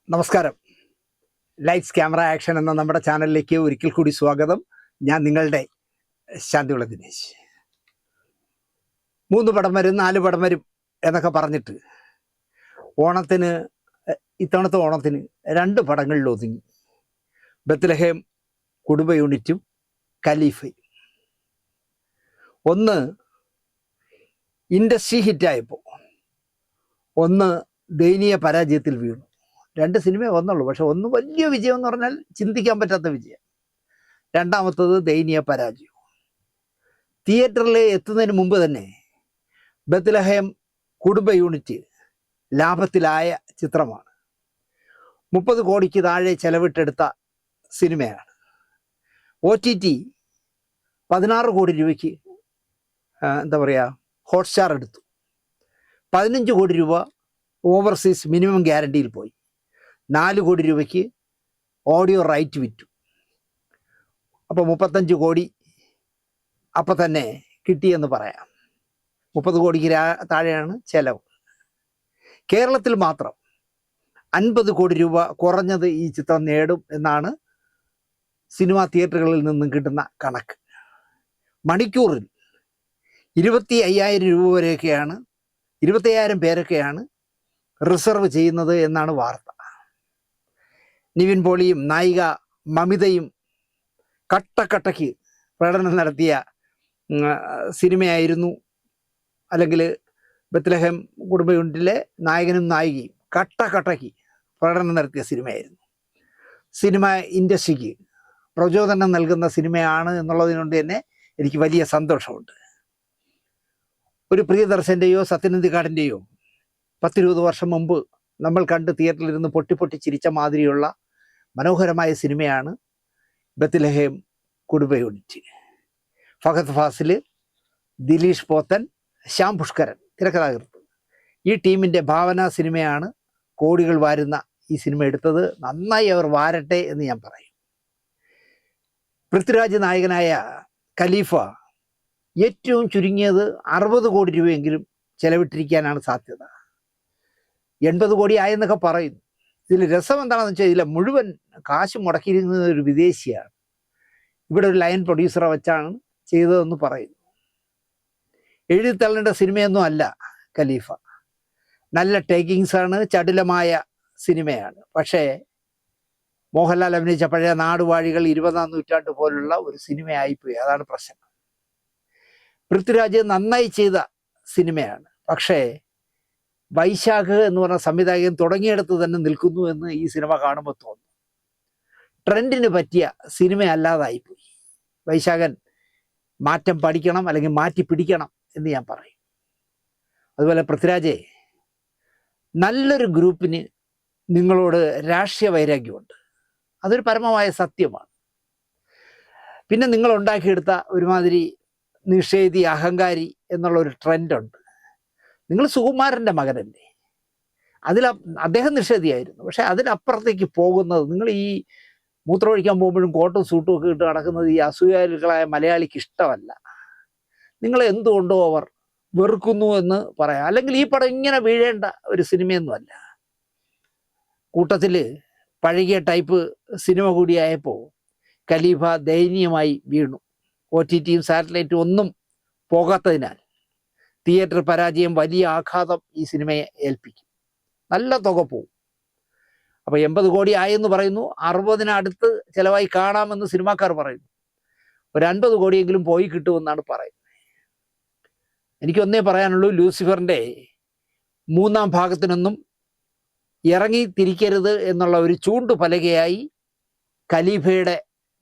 നമസ്കാരം. Lights camera action എന്ന നമ്മുടെ ചാനലിലേക്ക് ഒരിക്കൽ കൂടി സ്വാഗതം. ഞാൻ നിങ്ങളുടെ ശാന്തിവിള ദിനേശ്. 3 പടം വരും 4 പടം വരും എന്നൊക്കെ പറഞ്ഞിട്ട് ഓണത്തിന് ഇത്തവണത്തെ ഓണത്തിന് 2 പടങ്ങളിൽ ഒതുങ്ങി. ബത്ലഹേം കുടുംബ യൂണിറ്റും ഖലീഫയും. ഒന്ന് ഇൻഡസ്ട്രി ഹിറ്റായപ്പോൾ, ഒന്ന് ദയനീയ പരാജയത്തിൽ വീണു. 2 സിനിമയെ വന്നുള്ളൂ. പക്ഷെ ഒന്ന് വലിയ വിജയം എന്ന് പറഞ്ഞാൽ ചിന്തിക്കാൻ പറ്റാത്ത വിജയം. രണ്ടാമത്തത് ദയനീയ പരാജയം. തിയേറ്ററിൽ എത്തുന്നതിന് മുമ്പ് തന്നെ ബത്ലഹേം കുടുംബ യൂണിറ്റ് ലാഭത്തിലായ ചിത്രമാണ്. 30 കോടിക്ക് താഴെ ചെലവിട്ടെടുത്ത സിനിമയാണ്. OTT 16 കോടി രൂപയ്ക്ക് ഹോട്ട്സ്റ്റാർ എടുത്തു. 15 കോടി രൂപ ഓവർസീസ് മിനിമം ഗ്യാരണ്ടിയിൽ പോയി. 4 കോടി രൂപയ്ക്ക് ഓഡിയോ റൈറ്റ് വിറ്റു. അപ്പോൾ 35 കോടി അപ്പം തന്നെ കിട്ടിയെന്ന് പറയാം. 30 കോടിക്ക് താഴെയാണ് ചെലവ്. കേരളത്തിൽ മാത്രം 50 കോടി രൂപ കുറഞ്ഞത് ഈ ചിത്രം നേടും എന്നാണ് സിനിമാ തിയേറ്ററുകളിൽ നിന്നും കിട്ടുന്ന കണക്ക്. മണിക്കൂറിൽ 25,000 രൂപ വരെയൊക്കെയാണ്, 25,000 പേരൊക്കെയാണ് റിസർവ് ചെയ്യുന്നത് എന്നാണ് വാർത്ത. നിവിൻ പോളിയും നായിക മമിതയും കട്ടക്കട്ടയ്ക്ക് പ്രകടനം നടത്തിയ സിനിമയായിരുന്നു. അല്ലെങ്കിൽ ബത്ലഹേം കുടുംബ യൂണിറ്റിലെ നായകനും നായികയും കട്ടക്കട്ടയ്ക്ക് പ്രകടനം നടത്തിയ സിനിമയായിരുന്നു. സിനിമ ഇൻഡസ്ട്രിക്ക് പ്രചോദനം നൽകുന്ന സിനിമയാണ് എന്നുള്ളതിനുകൊണ്ട് തന്നെ എനിക്ക് വലിയ സന്തോഷമുണ്ട്. ഒരു പ്രിയദർശൻ്റെയോ സത്യനന്ദിക്കാടിൻ്റെയോ 10-20 വർഷം മുമ്പ് നമ്മൾ കണ്ട് തിയേറ്ററിലിരുന്ന് പൊട്ടി ചിരിച്ച മാതിരിയുള്ള മനോഹരമായ സിനിമയാണ് ബത്ലഹേം കുടുംബ യൂണിറ്റ്. ഫഹദ് ഫാസിൽ, ദിലീഷ് പോത്തൻ, ശ്യാം പുഷ്കരൻ തിരക്കഥാകൃത്ത്. ഈ ടീമിൻ്റെ ഭാവന സിനിമയാണ് കോടികൾ വാരുന്ന ഈ സിനിമ എടുത്തത്. നന്നായി അവർ വാരട്ടെ എന്ന് ഞാൻ പറയും. പൃഥ്വിരാജ് നായകനായ ഖലീഫ ഏറ്റവും ചുരുങ്ങിയത് 60 കോടി രൂപയെങ്കിലും ചെലവിട്ടിരിക്കാനാണ് സാധ്യത. 80 കോടി ആയെന്നൊക്കെ പറയുന്നു. ഇതിൽ രസം എന്താണെന്ന് വെച്ചാൽ ഇതിലെ മുഴുവൻ കാശ് മുടക്കിയിരിക്കുന്നത് ഒരു വിദേശിയാണ്. ഇവിടെ ഒരു ലൈൻ പ്രൊഡ്യൂസറെ വെച്ചാണ് ചെയ്തതെന്ന് പറയുന്നു. എഴുതിത്തള്ളേണ്ട സിനിമയൊന്നും അല്ല ഖലീഫ. നല്ല ടേക്കിങ്സാണ്, ചടുലമായ സിനിമയാണ്. പക്ഷേ മോഹൻലാൽ അഭിനയിച്ച പഴയ നാടുവാഴികൾ 20-ാം നൂറ്റാണ്ട് പോലുള്ള ഒരു സിനിമയായിപ്പോയി. അതാണ് പ്രശ്നം. പൃഥ്വിരാജ് നന്നായി ചെയ്ത സിനിമയാണ്. പക്ഷേ വൈശാഖ് എന്ന് പറഞ്ഞ സംവിധായകൻ തുടങ്ങിയെടുത്ത് തന്നെ നിൽക്കുന്നു എന്ന് ഈ സിനിമ കാണുമ്പോൾ തോന്നുന്നു. ട്രെൻഡിന് പറ്റിയ സിനിമ അല്ലാതായിപ്പോയി. വൈശാഖൻ മാറ്റം പഠിക്കണം, അല്ലെങ്കിൽ മാറ്റി പിടിക്കണം എന്ന് ഞാൻ പറയും. അതുപോലെ പൃഥ്വിരാജെ, നല്ലൊരു ഗ്രൂപ്പിന് നിങ്ങളോട് രാഷ്ട്രീയ വൈരാഗ്യമുണ്ട്. അതൊരു പരമമായ സത്യമാണ്. പിന്നെ നിങ്ങൾ ഉണ്ടാക്കിയെടുത്ത ഒരുമാതിരി നിഷേധി, അഹങ്കാരി എന്നുള്ളൊരു ട്രെൻഡുണ്ട്. നിങ്ങൾ സുകുമാരൻ്റെ മകനല്ലേ? അദ്ദേഹം നിഷേധിയായിരുന്നു. പക്ഷെ അതിനപ്പുറത്തേക്ക് പോകുന്നത്, നിങ്ങൾ ഈ മൂത്രമൊഴിക്കാൻ പോകുമ്പോഴും കോട്ടും സൂട്ടും ഒക്കെ ഇട്ട് നടക്കുന്നത് ഈ അസൂയാലുക്കളായ മലയാളിക്ക് ഇഷ്ടമല്ല. നിങ്ങളെ എന്തുകൊണ്ടോ അവർ വെറുക്കുന്നു എന്ന് പറയാം. അല്ലെങ്കിൽ ഈ പടം ഇങ്ങനെ വീഴേണ്ട ഒരു സിനിമയൊന്നുമല്ല. കൂട്ടത്തിൽ പഴകിയ ടൈപ്പ് സിനിമ കൂടിയായപ്പോൾ ഖലീഫ ദയനീയമായി വീണു. OTTയും സാറ്റലൈറ്റും ഒന്നും പോകാത്തതിനാൽ തിയേറ്റർ പരാജയം വലിയ ആഘാതം ഈ സിനിമയെ ഏൽപ്പിക്കും. നല്ല തുക പോവും. അപ്പോൾ 80 കോടി ആയെന്ന് പറയുന്നു. 60-ന് അടുത്ത് ചിലവായി കാണാമെന്ന് സിനിമാക്കാർ പറയുന്നു. ഒരു 50 കോടിയെങ്കിലും പോയി കിട്ടുമെന്നാണ് പറയുന്നത്. എനിക്കൊന്നേ പറയാനുള്ളൂ, ലൂസിഫറിൻ്റെ 3-ാം ഭാഗത്തിനൊന്നും ഇറങ്ങി തിരിക്കരുത് എന്നുള്ള ഒരു ചൂണ്ടുപലകയായി ഖലീഫയുടെ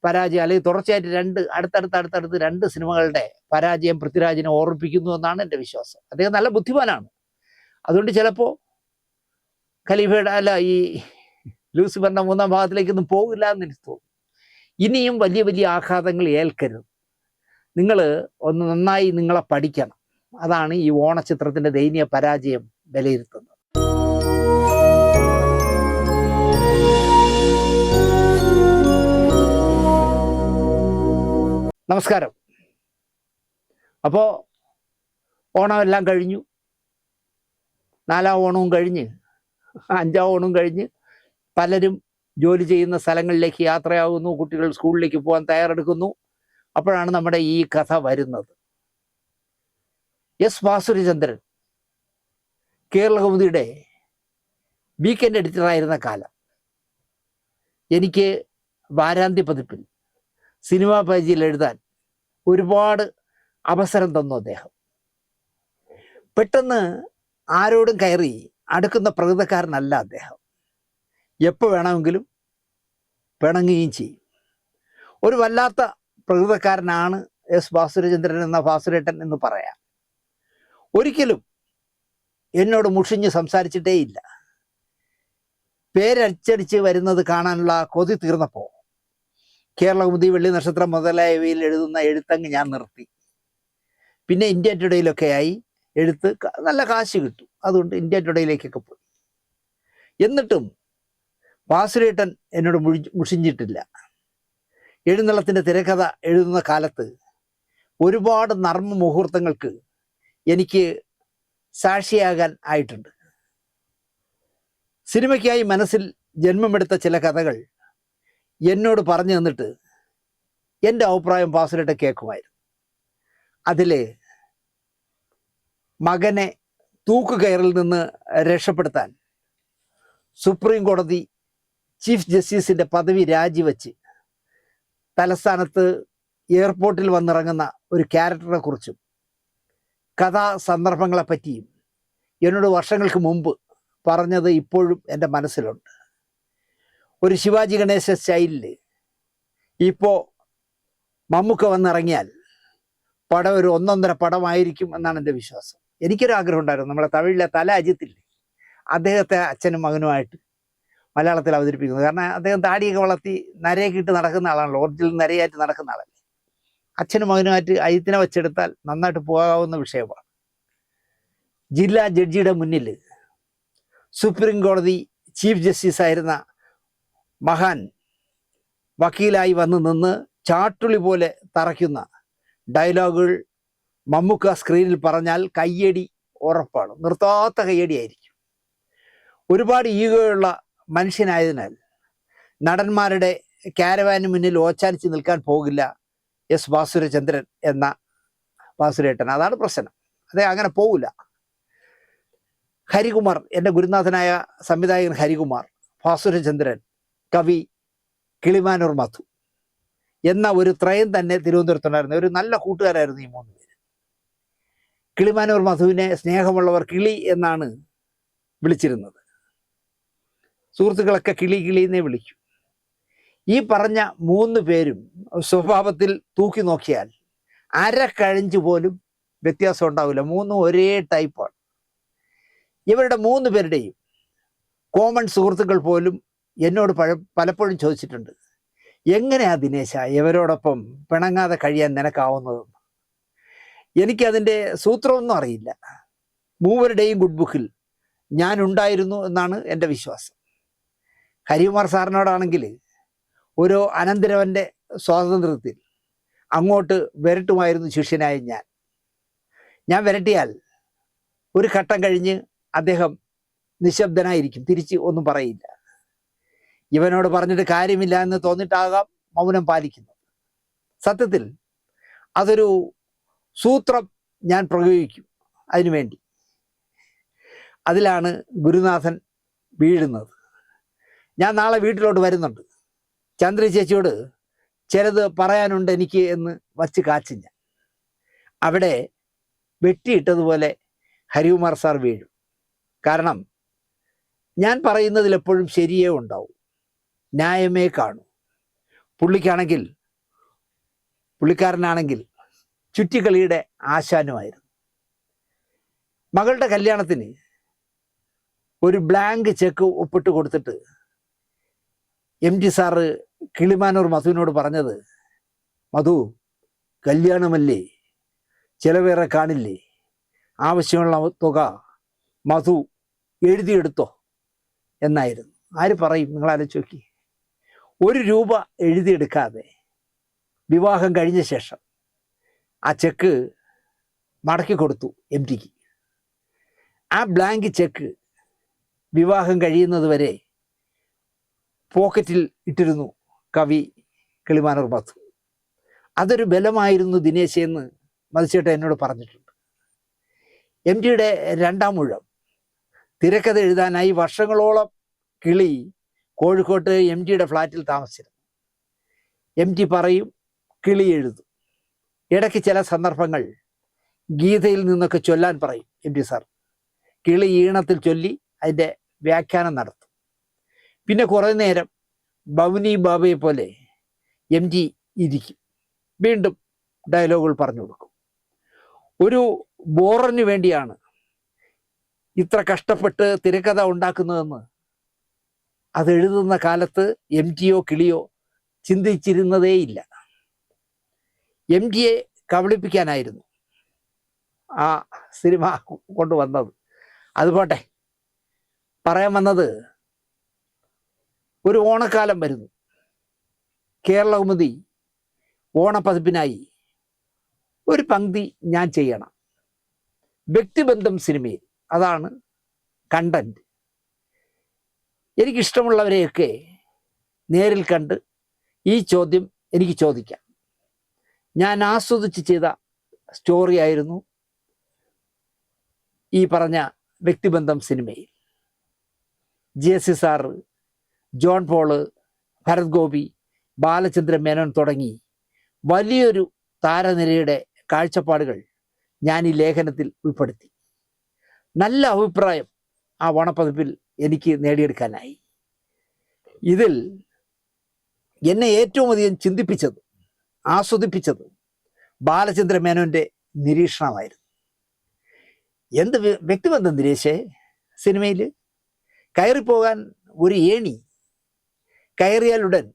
പരാജയം, അല്ലെങ്കിൽ തുടർച്ചയായിട്ട് അടുത്തടുത്ത് 2 സിനിമകളുടെ പരാജയം പൃഥ്വിരാജിനെ ഓർമ്മിപ്പിക്കുന്നു എന്നാണ് എൻ്റെ വിശ്വാസം. അദ്ദേഹം നല്ല ബുദ്ധിമാനാണ്. അതുകൊണ്ട് ചിലപ്പോൾ ഖലീഫയുടെ ഈ ലൂസിഫറിൻ്റെ 3-ാം ഭാഗത്തിലേക്കൊന്നും പോകില്ല എന്ന് എനിക്ക് തോന്നുന്നു. ഇനിയും വലിയ വലിയ ആഘാതങ്ങൾ ഏൽക്കരുത്. നിങ്ങൾ ഒന്ന് നന്നായി നിങ്ങളെ പഠിക്കണം. അതാണ് ഈ ഓണച്ചിത്രത്തിൻ്റെ ദയനീയ പരാജയം വിലയിരുത്തുന്നത്. നമസ്കാരം. അപ്പോൾ ഓണമെല്ലാം കഴിഞ്ഞു. 4-ാം ഓണവും കഴിഞ്ഞ് 5-ാം ഓണവും കഴിഞ്ഞ് പലരും ജോലി ചെയ്യുന്ന സ്ഥലങ്ങളിലേക്ക് യാത്രയാകുന്നു, കുട്ടികൾ സ്കൂളിലേക്ക് പോകാൻ തയ്യാറെടുക്കുന്നു. അപ്പോഴാണ് നമ്മുടെ ഈ കഥ വരുന്നത്. എസ് വാസുദേവചന്ദ്രൻ കേരളകൗമുദിയുടെ വീക്കെൻഡ് എഡിറ്ററായിരുന്ന കാലം എനിക്ക് വാരാന്ത്യ പതിപ്പിൽ സിനിമാ പേജിൽ എഴുതാൻ ഒരുപാട് അവസരം തന്നു അദ്ദേഹം. പെട്ടെന്ന് ആരോടും കയറി അടുക്കുന്ന പ്രകൃതക്കാരനല്ല അദ്ദേഹം. എപ്പോൾ വേണമെങ്കിലും പിണങ്ങുകയും ചെയ്യും. ഒരു വല്ലാത്ത പ്രകൃതക്കാരനാണ് എസ് വാസുദേവചന്ദ്രൻ എന്ന വാസുരേട്ടൻ എന്ന് പറയാം. ഒരിക്കലും എന്നോട് മുഷിഞ്ഞ് സംസാരിച്ചിട്ടേയില്ല. പേരച്ചടിച്ച് വരുന്നത് കാണാനുള്ള കൊതി തീർന്നപ്പോൾ കേരളകൗമുദി, വെള്ളി നക്ഷത്രം മുതലായവയിൽ എഴുതുന്ന എഴുത്തങ്ങ് ഞാൻ നിർത്തി. പിന്നെ ഇന്ത്യ ടുഡേയിലൊക്കെയായി എഴുത്ത് നല്ല കാശ് കിട്ടും. അതുകൊണ്ട് ഇന്ത്യ ടുഡേയിലേക്കൊക്കെ പോയി. എന്നിട്ടും വാസുരേട്ടൻ എന്നോട് മുഷിഞ്ഞിട്ടില്ല. എഴുന്നള്ളത്തിൻ്റെ തിരക്കഥ എഴുതുന്ന കാലത്ത് ഒരുപാട് നർമ്മ മുഹൂർത്തങ്ങൾക്ക് എനിക്ക് സാക്ഷിയാകാൻ ആയിട്ടുണ്ട്. സിനിമയ്ക്കായി മനസ്സിൽ ജന്മമെടുത്ത ചില കഥകൾ എന്നോട് പറഞ്ഞു തന്നിട്ട് എൻ്റെ അഭിപ്രായം വാസുരേട്ടൻ കേൾക്കുമായിരുന്നു. അതിൽ മകനെ തൂക്കുകയറിൽ നിന്ന് രക്ഷപ്പെടുത്താൻ സുപ്രീം കോടതി ചീഫ് ജസ്റ്റിസിൻ്റെ പദവി രാജിവെച്ച് തലസ്ഥാനത്ത് എയർപോർട്ടിൽ വന്നിറങ്ങുന്ന ഒരു ക്യാരക്ടറെ കുറിച്ചും കഥാസന്ദർഭങ്ങളെപ്പറ്റിയും എന്നോട് വർഷങ്ങൾക്ക് മുമ്പ് പറഞ്ഞത് ഇപ്പോഴും എൻ്റെ മനസ്സിലുണ്ട്. ഒരു ശിവാജി ഗണേശ സ്റ്റൈലിൽ ഇപ്പോൾ മമ്മൂക്ക വന്നിറങ്ങിയാൽ പടം ഒരു ഒന്നൊന്നര പടമായിരിക്കും എന്നാണ് എൻ്റെ വിശ്വാസം. എനിക്കൊരാഗ്രഹം ഉണ്ടായിരുന്നു, നമ്മളെ തമിഴിലെ തല അജിത്തില്ലേ, അദ്ദേഹത്തെ അച്ഛനും മകനുമായിട്ട് മലയാളത്തിൽ അവതരിപ്പിക്കുന്നത്. കാരണം അദ്ദേഹം താടിയൊക്കെ വളർത്തി നരയൊക്കെ ഇട്ട് നടക്കുന്ന ആളാണല്ലോ, ഒറിജിനൽ നരയായിട്ട് നടക്കുന്ന ആളല്ലേ. അച്ഛനും മകനുമായിട്ട് അജിത്തിനെ വെച്ചെടുത്താൽ നന്നായിട്ട് പോകാവുന്ന വിഷയമാണ്. ജില്ലാ ജഡ്ജിയുടെ മുന്നിൽ സുപ്രീം കോടതി ചീഫ് ജസ്റ്റിസ് ആയിരുന്ന മഹാൻ വക്കീലായി വന്ന് നിന്ന് ചാട്ടുളി പോലെ തറയ്ക്കുന്ന ഡയലോഗുകൾ മമ്മൂക്ക സ്ക്രീനിൽ പറഞ്ഞാൽ കയ്യടി ഉറപ്പാണ്, നിർത്താത്ത കയ്യടിയായിരിക്കും. ഒരുപാട് ഈഗോയുള്ള മനുഷ്യനായതിനാൽ നടന്മാരുടെ ക്യാരവാന് മുന്നിൽ ഓച്ചാനിച്ച് നിൽക്കാൻ പോകില്ല എസ് വാസുദേവചന്ദ്രൻ എന്ന വാസുരേട്ടൻ. അതാണ് പ്രശ്നം. അതെ, അങ്ങനെ പോകില്ല. ഹരികുമാർ, എൻ്റെ ഗുരുനാഥനായ സംവിധായകൻ ഹരികുമാർ, വാസുദേവചന്ദ്രൻ, കവി കിളിമാനൂർ മധു എന്ന ഒരു ത്രയം തന്നെ തിരുവനന്തപുരത്തുണ്ടായിരുന്നു. ഒരു നല്ല കൂട്ടുകാരായിരുന്നു ഈ മൂന്ന് പേര്. കിളിമാനൂർ മധുവിനെ സ്നേഹമുള്ളവർ കിളി എന്നാണ് വിളിച്ചിരുന്നത്. സുഹൃത്തുക്കളൊക്കെ കിളി കിളി എന്നേ വിളിക്കും. ഈ പറഞ്ഞ മൂന്ന് പേരും സ്വഭാവത്തിൽ തൂക്കി നോക്കിയാൽ അരക്കഴഞ്ച് പോലും വ്യത്യാസം ഉണ്ടാവില്ല. മൂന്നും ഒരേ ടൈപ്പാണ്. ഇവരുടെ മൂന്ന് പേരുടെയും കോമൺ സുഹൃത്തുക്കൾ പോലും എന്നോട് പലപ്പോഴും ചോദിച്ചിട്ടുണ്ട്, എങ്ങനെയാ ദിനേശ ഇവരോടൊപ്പം പിണങ്ങാതെ കഴിയാൻ നിനക്കാവുന്നതെന്ന്. എനിക്കതിൻ്റെ സൂത്രമൊന്നും അറിയില്ല. മൂവരുടെയും ഗുഡ് ബുക്കിൽ ഞാൻ ഉണ്ടായിരുന്നു എന്നാണ് എൻ്റെ വിശ്വാസം. ഹരികുമാർ സാറിനോടാണെങ്കിൽ ഒരു അനന്തരവൻ്റെ സ്വാതന്ത്ര്യത്തിൽ അങ്ങോട്ട് വിരട്ടുമായിരുന്നു ശിഷ്യനായ ഞാൻ വിരട്ടിയാൽ ഒരു ഘട്ടം കഴിഞ്ഞ് അദ്ദേഹം നിശബ്ദനായിരിക്കും, തിരിച്ച് ഒന്നും പറയില്ല. ഇവനോട് പറഞ്ഞിട്ട് കാര്യമില്ല എന്ന് തോന്നിയിട്ടാകാം മൗനം പാലിക്കുന്നത്. സത്യത്തിൽ അതൊരു സൂത്രം ഞാൻ പ്രയോഗിക്കും അതിനുവേണ്ടി. അതിലാണ് ഗുരുനാഥൻ വീഴുന്നത്. ഞാൻ നാളെ വീട്ടിലോട്ട് വരുന്നുണ്ട്. ചന്ദ്രി ചേച്ചിയോട് ചിലത് പറയാനുണ്ട് എനിക്ക് എന്ന് വച്ച് കാച്ചു ഞാൻ. അവിടെ വെട്ടിയിട്ടതുപോലെ ഹരികുമാർ സാർ വീഴും. കാരണം ഞാൻ പറയുന്നതിൽ എപ്പോഴും ശരിയേ ഉണ്ടാവും, ന്യായമേ കാണൂ. പുള്ളിക്കാരനാണെങ്കിൽ ചുറ്റിക്കളിയുടെ ആശാനുമായിരുന്നു. മകളുടെ കല്യാണത്തിന് ഒരു ബ്ലാങ്ക് ചെക്ക് ഒപ്പിട്ട് കൊടുത്തിട്ട് MT സാറ് കിളിമാനൂർ മധുവിനോട് പറഞ്ഞത്, മധു കല്യാണമല്ലേ, ചിലവേറെ കാണില്ലേ, ആവശ്യമുള്ള തുക മധു എഴുതിയെടുത്തോ എന്നായിരുന്നു. ആര് പറയും? നിങ്ങൾ ആലോചിച്ച് നോക്കി. 1 രൂപ എഴുതിയെടുക്കാതെ വിവാഹം കഴിഞ്ഞ ശേഷം ആ ചെക്ക് മടക്കി കൊടുത്തു MTക്ക്. ആ ബ്ലാങ്ക് ചെക്ക് വിവാഹം കഴിയുന്നത് വരെ പോക്കറ്റിൽ ഇട്ടിരുന്നു കവി കിളിമാനൂർ മധു. അതൊരു ബലമായിരുന്നു ദിനേശ് എന്ന് മധുച്ചേട്ടൻ എന്നോട് പറഞ്ഞിട്ടുണ്ട്. എം ടിയുടെ രണ്ടാം ഊഴം തിരക്കഥ എഴുതാനായി വർഷങ്ങളോളം കിളി കോഴിക്കോട്ട് എം ടിയുടെ ഫ്ലാറ്റിൽ താമസിച്ചിരുന്നു. എം ടി പറയും, കിളി എഴുതും. ഇടയ്ക്ക് ചില സന്ദർഭങ്ങൾ ഗീതയിൽ നിന്നൊക്കെ ചൊല്ലാൻ പറയും എം ടി സാർ. കിളി ഈണത്തിൽ ചൊല്ലി അതിൻ്റെ വ്യാഖ്യാനം നടത്തും. പിന്നെ കുറേ നേരം ബൗനി ബാബയെ പോലെ എം ടി ഇരിക്കും, വീണ്ടും ഡയലോഗുകൾ പറഞ്ഞു കൊടുക്കും. ഒരു ബോറന് വേണ്ടിയാണ് ഇത്ര കഷ്ടപ്പെട്ട് തിരക്കഥ ഉണ്ടാക്കുന്നതെന്ന് അത് എഴുതുന്ന കാലത്ത് എം ടിയോ കിളിയോ ചിന്തിച്ചിരുന്നതേയില്ല. എം ടിയെ കബളിപ്പിക്കാനായിരുന്നു ആ സിനിമ കൊണ്ടുവന്നത്. അതുപോട്ടെ, പറയാൻ വന്നത്, ഒരു ഓണക്കാലം വരുന്നു. കേരളകൗമുദി ഓണപ്പതിപ്പിനായി ഒരു പങ്ക്തി ഞാൻ ചെയ്യണം. വ്യക്തിബന്ധം സിനിമയിൽ, അതാണ് കണ്ടന്റ്. എനിക്കിഷ്ടമുള്ളവരെയൊക്കെ നേരിൽ കണ്ട് ഈ ചോദ്യം എനിക്ക് ചോദിക്കാം. ഞാൻ ആസ്വദിച്ച് ചെയ്ത സ്റ്റോറി ആയിരുന്നു ഈ പറഞ്ഞ വ്യക്തിബന്ധം സിനിമയിൽ. JC സാറ്, ജോൺ പോള്, ഭരത് ഗോപി, ബാലചന്ദ്രൻ മേനോൻ തുടങ്ങി വലിയൊരു താരനിരയുടെ കാഴ്ചപ്പാടുകൾ ഞാൻ ഈ ലേഖനത്തിൽ ഉൾപ്പെടുത്തി. നല്ല അഭിപ്രായം ആ ഓണപ്പതിപ്പിൽ എനിക്ക് നേടിയെടുക്കാനായി. ഇതിൽ എന്നെ ഏറ്റവും അധികം ചിന്തിപ്പിച്ചത്, ആസ്വദിപ്പിച്ചത് ബാലചന്ദ്രൻ മേനോൻ്റെ നിരീക്ഷണമായിരുന്നു. എന്ത് വ്യക്തിബന്ധം ദിനേശേ സിനിമയിൽ? കയറിപ്പോകാൻ ഒരു ഏണി, കയറിയാലുടൻ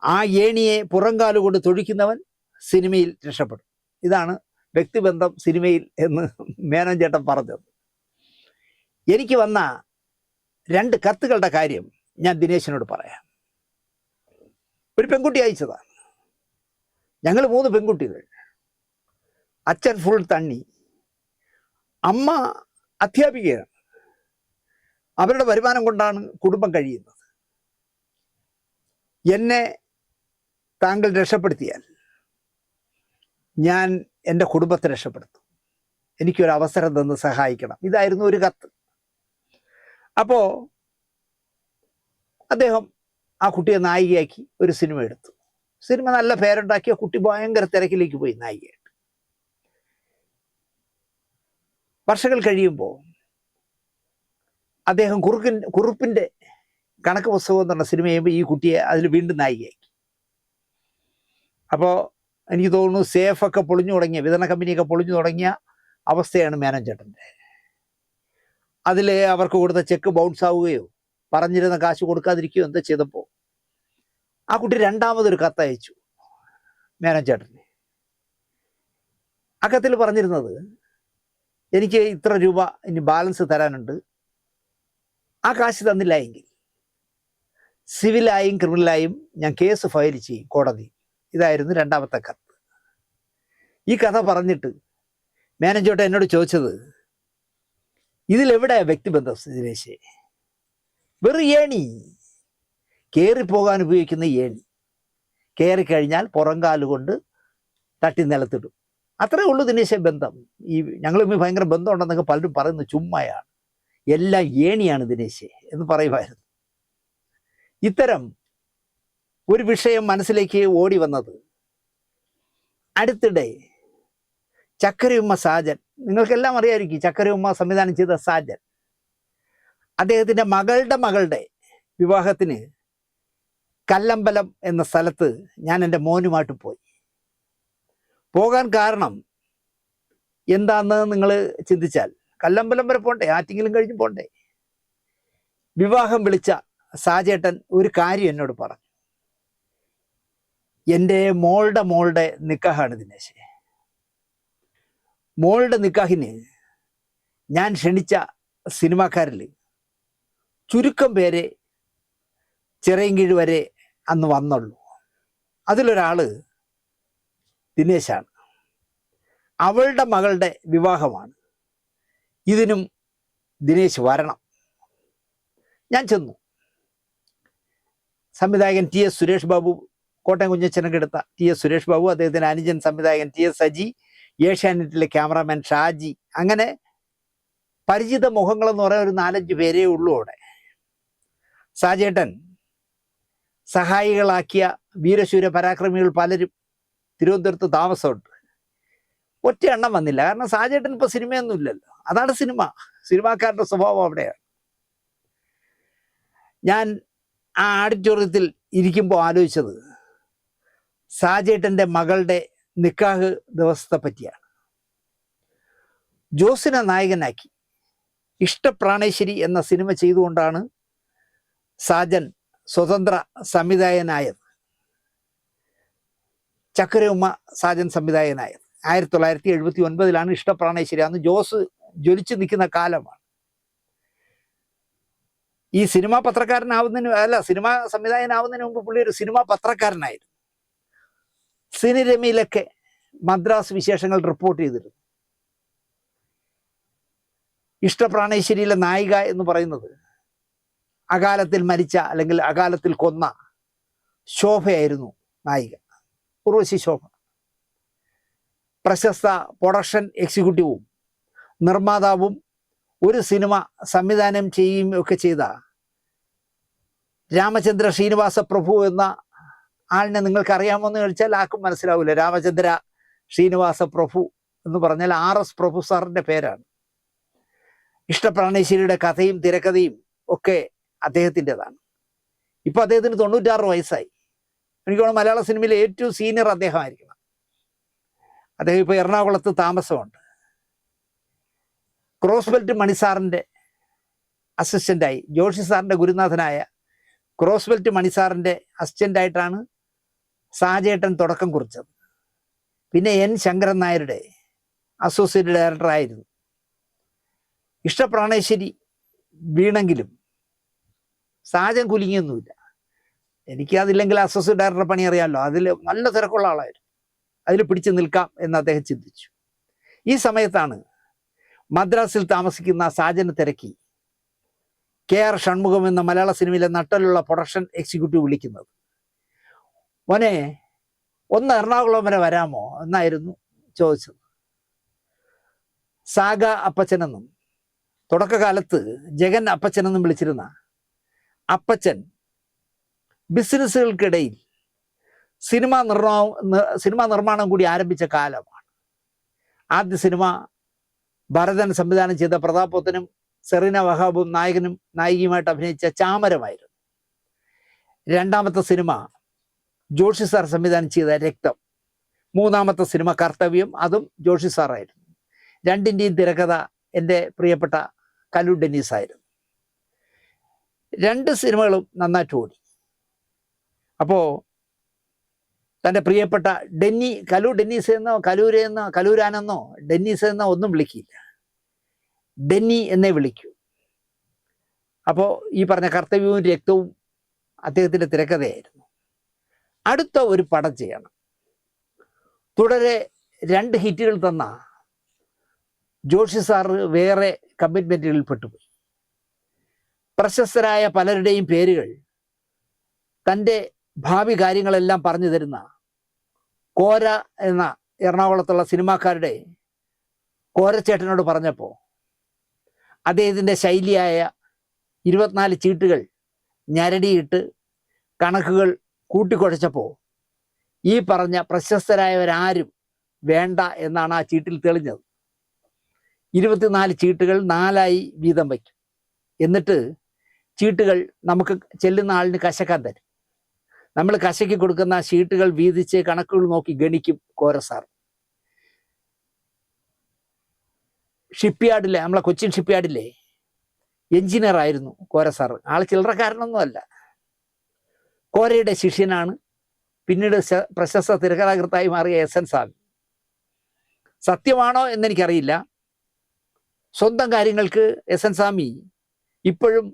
ആ ഏണിയെ പുറംകാലുകൊണ്ട് തൊഴിക്കുന്നവൻ സിനിമയിൽ രക്ഷപ്പെടും. ഇതാണ് വ്യക്തിബന്ധം സിനിമയിൽ എന്ന് മേനോൻ ചേട്ടൻ പറഞ്ഞത്. എനിക്ക് വന്ന 2 കത്തുകളുടെ കാര്യം ഞാൻ ദിനേശിനോട് പറയാം. ഒരു പെൺകുട്ടി അയച്ചതാണ്. ഞങ്ങൾ 3 പെൺകുട്ടികൾ. അച്ഛൻ ഫുൾ തണ്ണി, അമ്മ അധ്യാപികയാണ്. അവരുടെ വരുമാനം കൊണ്ടാണ് കുടുംബം കഴിയുന്നത്. എന്നെ താങ്കൾ രക്ഷപ്പെടുത്തിയാൽ ഞാൻ എൻ്റെ കുടുംബത്തെ രക്ഷപ്പെടുത്തും. എനിക്കൊരു അവസരം തന്ന് സഹായിക്കണം. ഇതായിരുന്നു ഒരു കത്ത്. അപ്പോൾ അദ്ദേഹം ആ കുട്ടിയെ നായികയാക്കി ഒരു സിനിമ എടുത്തു. സിനിമ നല്ല പേരുണ്ടാക്കിയ കുട്ടി ഭയങ്കര തിരക്കിലേക്ക് പോയി നായികയായിട്ട്. വർഷങ്ങൾ കഴിയുമ്പോൾ അദ്ദേഹം കുറുപ്പിൻ്റെ കണക്ക് പുസ്തകം എന്ന് പറഞ്ഞ സിനിമ ചെയ്യുമ്പോൾ ഈ കുട്ടിയെ അതിൽ വീണ്ടും നായികയാക്കി. അപ്പോൾ എനിക്ക് തോന്നുന്നു സേഫൊക്കെ പൊളിഞ്ഞു തുടങ്ങിയ, വിതരണ കമ്പനിയൊക്കെ പൊളിഞ്ഞു തുടങ്ങിയ അവസ്ഥയാണ് മേനോൻ ചേട്ടൻ്റെ. അതിൽ അവർക്ക് കൊടുത്ത ചെക്ക് ബൗൺസ് ആവുകയോ പറഞ്ഞിരുന്ന കാശ് കൊടുക്കാതിരിക്കുകയോ എന്താ ചെയ്തപ്പോൾ ആ കുട്ടി രണ്ടാമതൊരു കത്തയച്ചു മേനോൻ ചേട്ടന്. ആ കത്തിൽ പറഞ്ഞിരുന്നത്, എനിക്ക് ഇത്ര രൂപ ഇനി ബാലൻസ് തരാനുണ്ട്, ആ കാശ് തന്നില്ല എങ്കിൽ സിവിലായും ക്രിമിനലായും ഞാൻ കേസ് ഫയൽ ചെയ്യും കോടതി. ഇതായിരുന്നു രണ്ടാമത്തെ കത്ത്. ഈ കഥ പറഞ്ഞിട്ട് മേനോൻ ചേട്ടൻ എന്നോട് ചോദിച്ചത്, ഇതിലെവിടെ വ്യക്തിബന്ധം ദിനേശേ? വെറും ഏണി, കയറിപ്പോകാൻ ഉപയോഗിക്കുന്ന ഏണി. കയറിക്കഴിഞ്ഞാൽ പുറംകാലുകൊണ്ട് തട്ടി നിലത്തിടും. അത്രേ ഉള്ളൂ ദിനേശേ ബന്ധം. ഈ ഞങ്ങൾ ഭയങ്കര ബന്ധമുണ്ടെന്നൊക്കെ പലരും പറയുന്നത് ചുമ്മയാണ്. എല്ലാം ഏണിയാണ് ദിനേശേ എന്ന് പറയുമായിരുന്നു. ഇത്തരം ഒരു വിഷയം മനസ്സിലേക്ക് ഓടി വന്നത് അടുത്തിടെ ചക്കരയുമ്മ സാജൻ, നിങ്ങൾക്കെല്ലാം അറിയാമായിരിക്കും, ചക്കരയുമ്മ സംവിധാനം ചെയ്ത സാജൻ, അദ്ദേഹത്തിൻ്റെ മകളുടെ വിവാഹത്തിന് കല്ലമ്പലം എന്ന സ്ഥലത്ത് ഞാൻ എൻ്റെ മോനുമായിട്ട് പോയി. പോകാൻ കാരണം എന്താണെന്ന് നിങ്ങൾ ചിന്തിച്ചാൽ, കല്ലമ്പലം വരെ പോണ്ടേ, ആറ്റിങ്ങലും കഴിഞ്ഞ് പോണ്ടേ. വിവാഹം വിളിച്ച സാജേട്ടൻ ഒരു കാര്യം എന്നോട് പറഞ്ഞു. എൻ്റെ മോളുടെ നിക്കാഹാണ് ദിനേശേ. മോളുടെ നിക്കാഹിന് ഞാൻ ക്ഷണിച്ച സിനിമാക്കാരിൽ ചുരുക്കം പേരെ ചിറയൻകീഴ് വരെ അന്ന് വന്നുള്ളൂ. അതിലൊരാള് ദിനേശാണ്. അവളുടെ മകളുടെ വിവാഹമാണ്. ഇതിനും ദിനേശ് വരണം. ഞാൻ ചെന്നു. സംവിധായകൻ ടി എസ് സുരേഷ് ബാബു, കോട്ടയം കുഞ്ഞച്ചനൊക്കെ എടുത്ത ടി എസ് സുരേഷ് ബാബു, അദ്ദേഹത്തിൻ്റെ അനുജൻ സംവിധായകൻ ടി എസ് സജി, ഏഷ്യാനെറ്റിലെ ക്യാമറാമാൻ ഷാജി, അങ്ങനെ പരിചിത മുഖങ്ങളെന്ന് പറയാൻ ഒരു 4-5 പേരേ ഉള്ളൂ അവിടെ. സാജേട്ടൻ സഹായികളാക്കിയ വീരശൂര പരാക്രമികൾ പലരും തിരുവനന്തപുരത്ത് താമസമുണ്ട്. ഒറ്റ എണ്ണം വന്നില്ല. കാരണം സാജേട്ടൻ ഇപ്പോൾ സിനിമയൊന്നും ഇല്ലല്ലോ. അതാണ് സിനിമ, സിനിമാക്കാരുടെ സ്വഭാവം അവിടെയാണ്. ഞാൻ ആ ഓഡിറ്റോറിയത്തിൽ ഇരിക്കുമ്പോൾ ആലോചിച്ചത് സാജേട്ടൻ്റെ മകളുടെ നിക്കാഹ് ദിവസത്തെ പറ്റിയാണ്. ജോസിനെ നായകനാക്കി ഇഷ്ടപ്രാണേശ്വരി എന്ന സിനിമ ചെയ്തുകൊണ്ടാണ് സാജൻ സ്വതന്ത്ര സംവിധായകനായത്. ചക്കരയുമ്മ സാജൻ സംവിധായകനായത് 1979 ഇഷ്ടപ്രാണേശ്വരി. അന്ന് ജോസ് ജ്വലിച്ചു നിൽക്കുന്ന കാലമാണ്. ഈ സിനിമാ സിനിമാ സംവിധായകനാവുന്നതിന് മുമ്പ് പുള്ളി ഒരു സിനിമാ പത്രക്കാരനായിരുന്നു. സിനിരമിയിലൊക്കെ മദ്രാസ് വിശേഷങ്ങൾ റിപ്പോർട്ട് ചെയ്തിരുന്നു. ഇഷ്ടപ്രാണേശ്വരിയിലെ നായിക എന്ന് പറയുന്നത് അകാലത്തിൽ മരിച്ച അല്ലെങ്കിൽ അകാലത്തിൽ കൊന്ന ശോഭയായിരുന്നു നായിക, ഉർവശി ശോഭ. പ്രശസ്ത പ്രൊഡക്ഷൻ എക്സിക്യൂട്ടീവും നിർമ്മാതാവും ഒരു സിനിമ സംവിധാനം ചെയ്യുകയും ഒക്കെ ചെയ്ത രാമചന്ദ്ര ശ്രീനിവാസ പ്രഭു എന്ന ആളിനെ നിങ്ങൾക്ക് അറിയാമോ എന്ന് ചോദിച്ചാൽ ആർക്കും മനസ്സിലാവില്ല. രാമചന്ദ്ര ശ്രീനിവാസ പ്രഭു എന്ന് പറഞ്ഞാൽ RS പ്രഭു സാറിൻ്റെ പേരാണ്. ഇഷ്ടപ്രാണേശ്വരിയുടെ കഥയും തിരക്കഥയും ഒക്കെ അദ്ദേഹത്തിൻ്റെതാണ്. ഇപ്പോൾ അദ്ദേഹത്തിന് 96 വയസ്സായി. എനിക്ക് തോന്നുന്നു മലയാള സിനിമയിലെ ഏറ്റവും സീനിയർ അദ്ദേഹമായിരിക്കണം. അദ്ദേഹം ഇപ്പോൾ എറണാകുളത്ത് താമസമുണ്ട്. ക്രോസ് ബെൽറ്റ് മണിസാറിൻ്റെ അസിസ്റ്റൻ്റായി, ജോഷി സാറിൻ്റെ ഗുരുനാഥനായ ക്രോസ് ബെൽറ്റ് മണിസാറിൻ്റെ അസിസ്റ്റൻ്റായിട്ടാണ് സാജേട്ടൻ തുടക്കം കുറിച്ചത്. പിന്നെ N ശങ്കരൻ നായരുടെ അസോസിയേറ്റ് ഡയറക്ടറായിരുന്നു. ഇഷ്ടപ്രാണേശ്വരി വീണെങ്കിലും സാജൻ കുലുങ്ങിയൊന്നുമില്ല. എനിക്കതില്ലെങ്കിൽ അസോസിയേറ്റ് ഡയറക്ടർ പണി അറിയാമല്ലോ, അതിൽ നല്ല തിരക്കുള്ള ആളായിരുന്നു. അതിൽ പിടിച്ചു നിൽക്കാം എന്ന് അദ്ദേഹം ചിന്തിച്ചു. ഈ സമയത്താണ് മദ്രാസിൽ താമസിക്കുന്ന സാജനെ തിരക്കി KR ഷൺമുഖം എന്ന മലയാള സിനിമയിലെ നട്ടലുള്ള പ്രൊഡക്ഷൻ എക്സിക്യൂട്ടീവ് വിളിക്കുന്നത്. മോനെ, ഒന്ന് എറണാകുളം വരെ വരാമോ എന്നായിരുന്നു ചോദിച്ചത്. സാഗ അപ്പച്ചനെന്നും തുടക്കകാലത്ത് ജഗൻ അപ്പച്ചനെന്നും വിളിച്ചിരുന്ന അപ്പച്ചൻ ബിസിനസ്സുകൾക്കിടയിൽ സിനിമാ നിർമ്മാണം കൂടി ആരംഭിച്ച കാലമാണ്. ആദ്യ സിനിമ ഭരതൻ സംവിധാനം ചെയ്ത പ്രതാപോത്തനും സെറീന വഹാബും നായകനും നായികയുമായിട്ട് അഭിനയിച്ച ചാമരമായിരുന്നു. രണ്ടാമത്തെ സിനിമ ജോഷി സാർ സംവിധാനം ചെയ്ത രക്തം. മൂന്നാമത്തെ സിനിമ കർത്തവ്യം, അതും ജോഷി സാറായിരുന്നു. രണ്ടിൻ്റെയും തിരക്കഥ എൻ്റെ പ്രിയപ്പെട്ട കലു ഡെന്നീസ് ആയിരുന്നു. 2 സിനിമകളും നന്നായിട്ട് ഓടി. അപ്പോൾ തൻ്റെ പ്രിയപ്പെട്ട കലു ഡെന്നീസ് എന്നോ കലൂരാനെന്നോ ഡെന്നീസ് എന്നോ ഒന്നും വിളിക്കില്ല, ഡെന്നി എന്നേ വിളിക്കൂ. അപ്പോൾ ഈ പറഞ്ഞ കർത്തവ്യവും രക്തവും അദ്ദേഹത്തിൻ്റെ തിരക്കഥയായിരുന്നു. അടുത്ത ഒരു പടം ചെയ്യണം. തുടരെ 2 ഹിറ്റുകൾ തന്ന ജോഷി സാറ് വേറെ കമ്മിറ്റ്മെൻറ്റുകളിൽ പെട്ടുപോയി. പ്രശസ്തരായ പലരുടെയും പേരുകൾ തൻ്റെ ഭാവി കാര്യങ്ങളെല്ലാം പറഞ്ഞു തരുന്ന കോര എന്ന എറണാകുളത്തുള്ള സിനിമാക്കാരുടെ കോരച്ചേട്ടനോട് പറഞ്ഞപ്പോൾ അദ്ദേഹത്തിൻ്റെ ശൈലിയായ 24 ചീട്ടുകൾ ഞരടിയിട്ട് കണക്കുകൾ കൂട്ടിക്കുഴച്ചപ്പോൾ ഈ പറഞ്ഞ പ്രശസ്തരായവരാരും വേണ്ട എന്നാണ് ആ ചീട്ടിൽ തെളിഞ്ഞത്. 24 ചീട്ടുകൾ 4ആയി വീതം വയ്ക്കും. എന്നിട്ട് ചീട്ടുകൾ നമുക്ക് ചെല്ലുന്ന ആളിന് കശക്കാൻ തരും. നമ്മൾ കശയ്ക്ക് കൊടുക്കുന്ന ഷീട്ടുകൾ വീതിച്ച് കണക്കുകൾ നോക്കി ഗണിക്കും കോരസാർ. ഷിപ്പ്യാർഡിലെ, നമ്മളെ കൊച്ചിൻ ഷിപ്പ്യാർഡിലെ എഞ്ചിനീയർ ആയിരുന്നു കോരസാർ. ആൾ ചില്ലറക്കാരനൊന്നും അല്ല. കോരയുടെ ശിഷ്യനാണ് പിന്നീട് പ്രശസ്ത തിരക്കഥാകൃത്തായി മാറിയ SN സ്വാമി. സത്യമാണോ എന്നെനിക്കറിയില്ല. സ്വന്തം കാര്യങ്ങൾക്ക് SN സ്വാമി ഇപ്പോഴും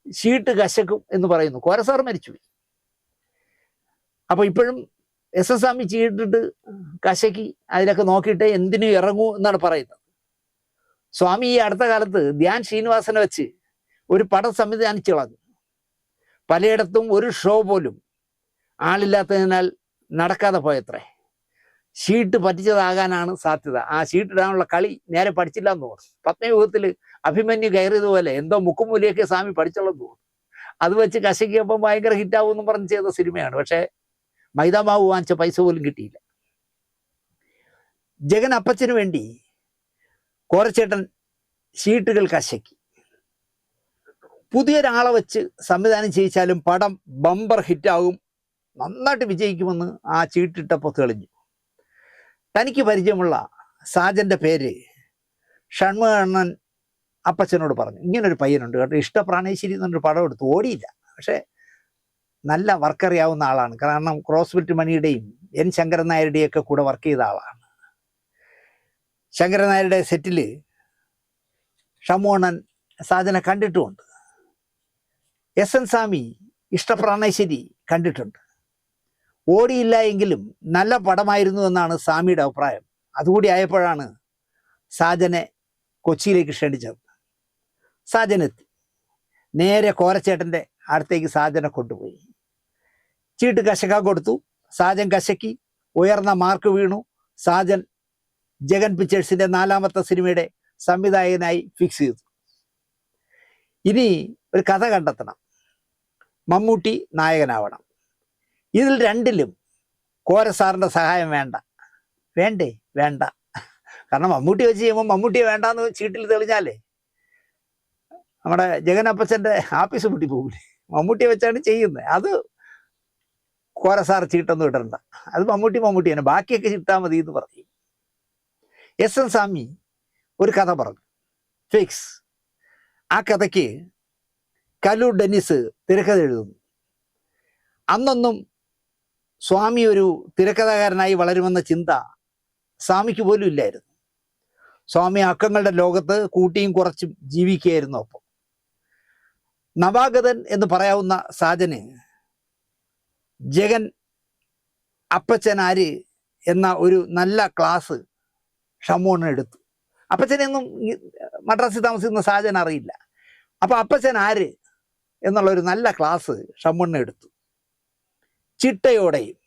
ഷീട്ട് കശക്കും എന്ന് പറയുന്നു. കോരസാർ മരിച്ചുപോയി. അപ്പോൾ ഇപ്പോഴും SN സ്വാമി ചീട്ടിട്ട് കശക്കി അതിലൊക്കെ നോക്കിയിട്ട് എന്തിനും ഇറങ്ങൂ എന്നാണ് പറയുന്നത്. സ്വാമി ഈ അടുത്ത കാലത്ത് ധ്യാൻ ശ്രീനിവാസനെ വെച്ച് ഒരു പടം സംവിധാനിച്ചു കളഞ്ഞു. പലയിടത്തും ഒരു ഷോ പോലും ആളില്ലാത്തതിനാൽ നടക്കാതെ പോയത്രേ. ഷീട്ട് പറ്റിച്ചതാകാനാണ് സാധ്യത. ആ ഷീട്ട് ഇടാനുള്ള കളി നേരെ പഠിച്ചില്ല എന്ന് തോന്നുന്നു. പത്മയുഗത്തിൽ അഭിമന്യു കയറിയതുപോലെ എന്തോ മുക്കുമൂലിയൊക്കെ സ്വാമി പഠിച്ചുള്ളത് തോന്നുന്നു. അത് വെച്ച് കശക്കിയപ്പം ഭയങ്കര ഹിറ്റാവുമെന്ന് പറഞ്ഞ് ചെയ്ത സിനിമയാണ്. പക്ഷേ മൈദാമാവ് വാങ്ങിച്ച പൈസ പോലും കിട്ടിയില്ല. ജഗൻ അപ്പച്ചന് വേണ്ടി കോരച്ചേട്ടൻ ഷീട്ടുകൾ കശക്കി. പുതിയൊരാളെ വെച്ച് സംവിധാനം ചെയ്യിച്ചാലും പടം ബമ്പർ ഹിറ്റാകും, നന്നായിട്ട് വിജയിക്കുമെന്ന് ആ ചീട്ടിട്ടപ്പോൾ തെളിഞ്ഞു. തനിക്ക് പരിചയമുള്ള സാജൻ്റെ പേര് ഷൺമുഖണ്ണൻ അപ്പച്ചനോട് പറഞ്ഞു, ഇങ്ങനൊരു പയ്യനുണ്ട് കേട്ടോ, ഇഷ്ടപ്രാണേശ്വരി എന്നൊരു പടം എടുത്തു, ഓടിയില്ല, പക്ഷേ നല്ല വർക്കറിയാവുന്ന ആളാണ്. കാരണം ക്രോസ്ഫിറ്റ് മണിയുടെയും എൻ ശങ്കരൻ നായരുടെയൊക്കെ കൂടെ വർക്ക് ചെയ്ത ആളാണ്. ശങ്കരൻ നായരുടെ സെറ്റിൽ ഷൺമുഖണ്ണൻ സാജനെ കണ്ടിട്ടുമുണ്ട്. എസ്.എൻ. സ്വാമി ഇഷ്ടപ്രാണേശ്വരി കണ്ടിട്ടുണ്ട്. ഓടിയില്ല എങ്കിലും നല്ല പടമായിരുന്നു എന്നാണ് സ്വാമിയുടെ അഭിപ്രായം. അതുകൂടി ആയപ്പോഴാണ് സാജനെ കൊച്ചിയിലേക്ക് ക്ഷണിച്ചത്. സാജനെത്തി. നേരെ കോരച്ചേട്ടൻ്റെ അടുത്തേക്ക് സാജനെ കൊണ്ടുപോയി. ചീട്ട് കശക്കാൻ കൊടുത്തു. സാജൻ കശക്കി, ഉയർന്ന മാർക്ക് വീണു. സാജൻ ജഗൻ പിക്ചേഴ്സിൻ്റെ 4ാമത്തെ സിനിമയുടെ സംവിധായകനായി ഫിക്സ് ചെയ്തു. ഇനി ഒരു കഥ കണ്ടെത്തണം. മമ്മൂട്ടി നായകനാവണം. ഇതിൽ രണ്ടിലും കോരസാറിൻ്റെ സഹായം വേണ്ട. വേണ്ടേ? വേണ്ട. കാരണം മമ്മൂട്ടി വെച്ച് ചെയ്യുമ്പോൾ മമ്മൂട്ടിയെ വേണ്ടാന്ന് ചീട്ടിൽ തെളിഞ്ഞാലേ നമ്മുടെ ജഗനപ്പച്ചൻ്റെ ആഫീസ് പൂട്ടി പോകില്ലേ. മമ്മൂട്ടിയെ വെച്ചാണ് ചെയ്യുന്നത്. അത് കോരസാർ ചീട്ടൊന്നും ഇടണ്ട, അത് മമ്മൂട്ടി തന്നെ, ബാക്കിയൊക്കെ ചിട്ടാൽ മതി എന്ന് പറയും. എസ്.എൻ. സ്വാമി ഒരു കഥ പറഞ്ഞു, ഫിക്സ്. ആ കഥയ്ക്ക് കല്ലൂർ ഡെന്നിസ് തിരക്കഥ എഴുതുന്നു. അന്നൊന്നും സ്വാമി ഒരു തിരക്കഥാകാരനായി വളരുമെന്ന ചിന്ത സ്വാമിക്ക് പോലും ഇല്ലായിരുന്നു. സ്വാമി അക്കങ്ങളുടെ ലോകത്ത് കൂട്ടിയും കുറച്ചും ജീവിക്കുകയായിരുന്നു. അപ്പോൾ നവാഗതൻ എന്ന് പറയാവുന്ന സാജന് ജഗൻ അപ്പച്ചൻ ആര് എന്ന ഒരു നല്ല ക്ലാസ് ഷൺമുഖണ്ണൻ എടുത്തു. അപ്പച്ചനെയൊന്നും മദ്രാസിൽ താമസിക്കുന്ന സാജൻ അറിയില്ല. അപ്പോൾ അപ്പച്ചൻ ആര് എന്നുള്ളൊരു നല്ല ക്ലാസ് ഷൺമുഖണ്ണൻ എടുത്തു. ചിട്ടയോടെയും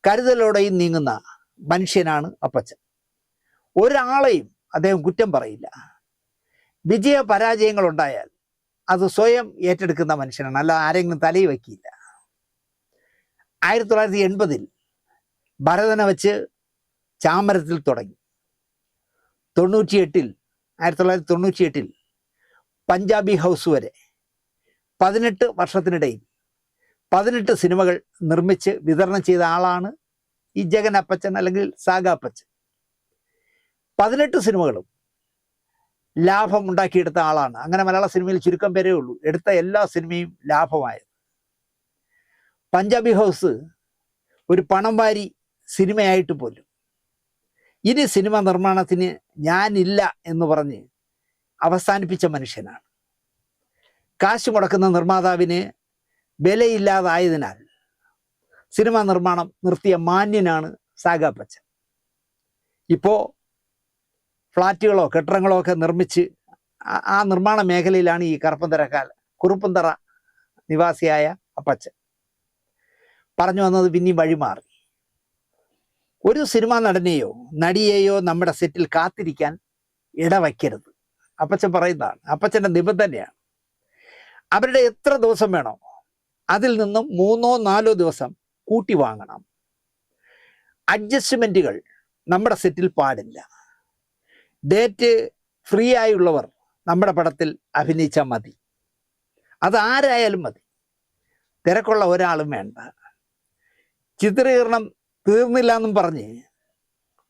കരുതലോടെയും നീങ്ങുന്ന മനുഷ്യനാണ് അപ്പച്ചൻ. ഒരാളെയും അദ്ദേഹം കുറ്റം പറയില്ല. വിജയ പരാജയങ്ങൾ ഉണ്ടായാൽ അത് സ്വയം ഏറ്റെടുക്കുന്ന മനുഷ്യനാണ്, അല്ല ആരെങ്കിലും തലയിൽ വയ്ക്കില്ല. 1980 ഭരതനെ വെച്ച് ചാമരത്തിൽ തുടങ്ങി. 1998 പഞ്ചാബി ഹൗസ് വരെ 18 വർഷത്തിനിടയിൽ 18 സിനിമകൾ നിർമ്മിച്ച് വിതരണം ചെയ്ത ആളാണ് ഈ ജഗൻ അപ്പച്ചൻ അല്ലെങ്കിൽ സാഗ അപ്പച്ചൻ. 18 സിനിമകളും ലാഭം ഉണ്ടാക്കിയെടുത്ത ആളാണ്. അങ്ങനെ മലയാള സിനിമയിൽ ചുരുക്കം പേരേ ഉള്ളൂ എടുത്ത എല്ലാ സിനിമയും ലാഭമായത്. പഞ്ചാബി ഹൗസ് ഒരു പണം വാരി സിനിമയായിട്ട് പോലും ഇനി സിനിമ നിർമ്മാണത്തിന് ഞാനില്ല എന്ന് പറഞ്ഞ് അവസാനിപ്പിച്ച മനുഷ്യനാണ്. കാശ് മുടക്കുന്ന നിർമ്മാതാവിന് വിലയില്ലാതായതിനാൽ സിനിമാ നിർമ്മാണം നിർത്തിയ മാന്യനാണ് സാഗാപ്പച്ചൻ. ഇപ്പോൾ ഫ്ലാറ്റുകളോ കെട്ടിടങ്ങളോ ഒക്കെ നിർമ്മിച്ച് ആ നിർമ്മാണ മേഖലയിലാണ് ഈ കുറുപ്പന്തറ നിവാസിയായ അപ്പച്ചൻ. പറഞ്ഞു വന്നത് പിന്നെയും വഴിമാറി. ഒരു സിനിമാ നടനെയോ നടിയെയോ നമ്മുടെ സെറ്റിൽ കാത്തിരിക്കാൻ ഇടവയ്ക്കരുത്, അപ്പച്ചൻ പറയുന്നതാണ്. അപ്പച്ചൻ്റെ നിബന്ധനയാണ്. അവരുടെ എത്ര ദിവസം വേണോ അതിൽ നിന്നും 3-4 ദിവസം കൂട്ടി വാങ്ങണം. അഡ്ജസ്റ്റ്മെൻറ്റുകൾ നമ്മുടെ സെറ്റിൽ പാടില്ല. ഡേറ്റ് ഫ്രീ ആയുള്ളവർ നമ്മുടെ പടത്തിൽ അഭിനയിച്ചാൽ മതി, അതാരായാലും മതി, തിരക്കുള്ള ഒരാളും വേണ്ട. ചിത്രീകരണം തീർന്നില്ല എന്നും പറഞ്ഞ്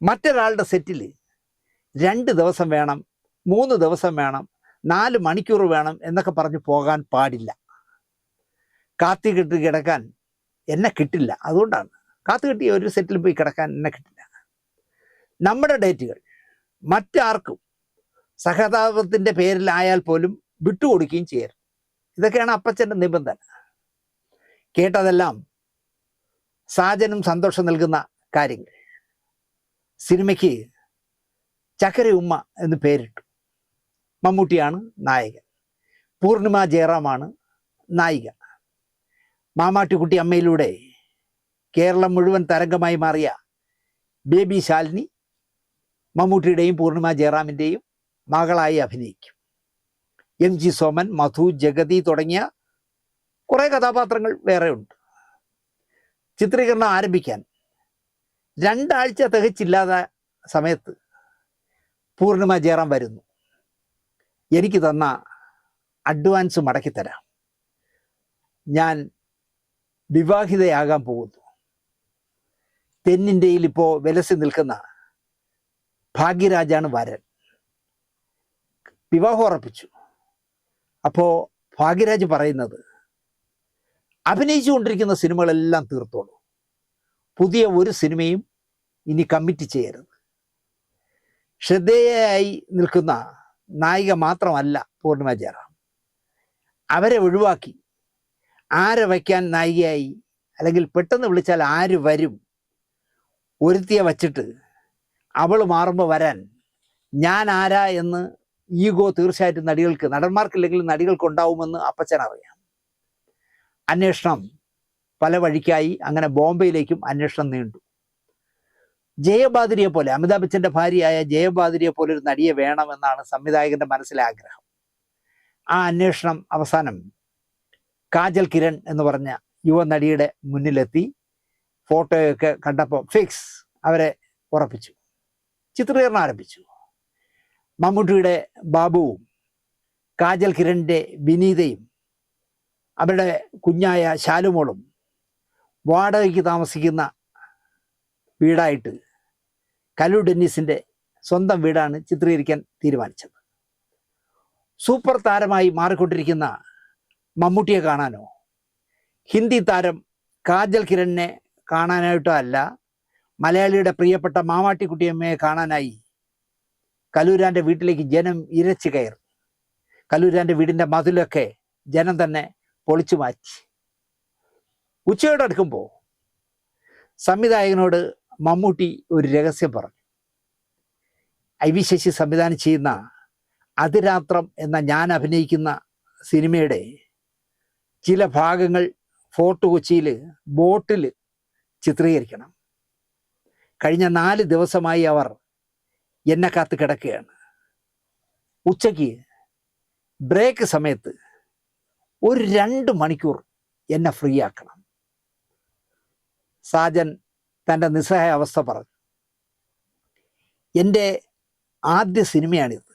മറ്റൊരാളുടെ സെറ്റിൽ 2 ദിവസം വേണം, 3 ദിവസം വേണം, 4 മണിക്കൂർ വേണം എന്നൊക്കെ പറഞ്ഞ് പോകാൻ പാടില്ല. കാത്തുകെട്ടി കിടക്കാൻ എന്നെ കിട്ടില്ല, അതുകൊണ്ടാണ് കാത്തുകെട്ടി ഒരു സെറ്റിൽ പോയി കിടക്കാൻ എന്നെ കിട്ടില്ല. നമ്മുടെ ഡേറ്റുകൾ മറ്റാർക്കും സഹതാപത്തിൻ്റെ പേരിലായാൽ പോലും വിട്ടുകൊടുക്കുകയും ചെയ്യരുത്. ഇതൊക്കെയാണ് അപ്പച്ചൻ്റെ നിബന്ധന. കേട്ടതെല്ലാം സാജനും സന്തോഷം നൽകുന്ന കാര്യങ്ങൾ. സിനിമയ്ക്ക് ചക്കര ഉമ്മ എന്ന് പേരിട്ടു. മമ്മൂട്ടിയാണ് നായകൻ, പൂർണിമ ജയറാമാണ് നായിക. മാമാട്ടിക്കുട്ടി അമ്മയിലൂടെ കേരളം മുഴുവൻ തരംഗമായി മാറിയ ബേബി ശാലിനി മമ്മൂട്ടിയുടെയും പൂർണിമ ജയറാമിൻ്റെയും മകളായി അഭിനയിക്കും. MG സോമൻ, മധു, ജഗതി തുടങ്ങിയ കുറേ കഥാപാത്രങ്ങൾ വേറെ ഉണ്ട്. ചിത്രീകരണം ആരംഭിക്കാൻ 2 ആഴ്ച തികച്ചില്ലാത്ത സമയത്ത് പൂർണിമ ജയറാം വരുന്നു. എനിക്ക് തന്ന അഡ്വാൻസ് മടക്കിത്തരാം, ഞാൻ വിവാഹിതയാകാൻ പോകുന്നു. തെന്നിന്ത്യയിൽ ഇപ്പോൾ വിലസി നിൽക്കുന്ന ഭാഗ്യരാജാണ് വരൻ. വിവാഹം ഉറപ്പിച്ചു. അപ്പോൾ ഭാഗ്യരാജ് പറയുന്നത്, അഭിനയിച്ചു കൊണ്ടിരിക്കുന്ന സിനിമകളെല്ലാം തീർത്തോളൂ, പുതിയ ഒരു സിനിമയും ഇനി കമ്മിറ്റ് ചെയ്യരുത്. ശ്രദ്ധേയയായി നിൽക്കുന്ന നായിക മാത്രമല്ല പൂർണിമ ജയറാം, അവരെ ഒഴിവാക്കി ആരെ വയ്ക്കാൻ നായികയായി, അല്ലെങ്കിൽ പെട്ടെന്ന് വിളിച്ചാൽ ആര് വരും, ഒരുത്തിയെ വച്ചിട്ട് അവൾ മാറുമ്പോൾ വരാൻ ഞാൻ ആരാ എന്ന് ഈഗോ തീർച്ചയായിട്ടും നടികൾക്ക്, നടന്മാർക്കില്ലെങ്കിലും നടികൾക്ക് ഉണ്ടാവുമെന്ന് അപ്പച്ചൻ അറിയാം. അന്വേഷണം പല വഴിക്കായി. അങ്ങനെ ബോംബെയിലേക്കും അന്വേഷണം നീണ്ടു. ജയബാദുരിയെ പോലെ, അമിതാഭ് ബച്ചൻ്റെ ഭാര്യയായ ജയബാദുരിയെ പോലെ ഒരു നടിയെ വേണമെന്നാണ് സംവിധായകന്റെ മനസ്സിലെ ആഗ്രഹം. ആ അന്വേഷണം അവസാനം കാജൽ കിരൺ എന്ന് പറഞ്ഞ യുവനടിയുടെ മുന്നിലെത്തി. ഫോട്ടോയൊക്കെ കണ്ടപ്പോൾ ഫിക്സ്, അവരെ ഉറപ്പിച്ചു. ചിത്രീകരണം ആരംഭിച്ചു. മമ്മൂട്ടിയുടെ ബാബുവും കാജൽ കിരണിൻ്റെ വിനീതയും അവരുടെ കുഞ്ഞായ ശാലുമോളും വാടകയ്ക്ക് താമസിക്കുന്ന വീടായിട്ട് കലു ഡെന്നിസിൻ്റെ സ്വന്തം വീടാണ് ചിത്രീകരിക്കാൻ തീരുമാനിച്ചത്. സൂപ്പർ താരമായി മാറിക്കൊണ്ടിരിക്കുന്ന മമ്മൂട്ടിയെ കാണാനോ ഹിന്ദി താരം കാജൽ കിരണിനെ കാണാനായിട്ടോ അല്ല, മലയാളിയുടെ പ്രിയപ്പെട്ട മാമാട്ടിക്കുട്ടിയമ്മയെ കാണാനായി കലൂരാൻ്റെ വീട്ടിലേക്ക് ജനം ഇരച്ചു കയറി. കലൂരാൻ്റെ വീടിൻ്റെ മതിലൊക്കെ ജനം തന്നെ പൊളിച്ചു മാറ്റി. ഉച്ചയോടെ അടുക്കുമ്പോൾ സംവിധായകനോട് മമ്മൂട്ടി ഒരു രഹസ്യം പറഞ്ഞു. IV ശശി സംവിധാനം ചെയ്യുന്ന അതിരാത്രം എന്ന ഞാൻ അഭിനയിക്കുന്ന സിനിമയുടെ ചില ഭാഗങ്ങൾ ഫോർട്ട് കൊച്ചിയിൽ ബോട്ടിൽ ചിത്രീകരിക്കണം. കഴിഞ്ഞ 4 ദിവസമായി അവർ എന്നെ കാത്ത് കിടക്കുകയാണ്. ഉച്ചയ്ക്ക് ബ്രേക്ക് സമയത്ത് ഒരു 2 മണിക്കൂർ എന്നെ ഫ്രീ ആക്കണം. സാജൻ തൻ്റെ നിസ്സഹായ അവസ്ഥ പറഞ്ഞു. എൻ്റെ ആദ്യ സിനിമയാണിത്.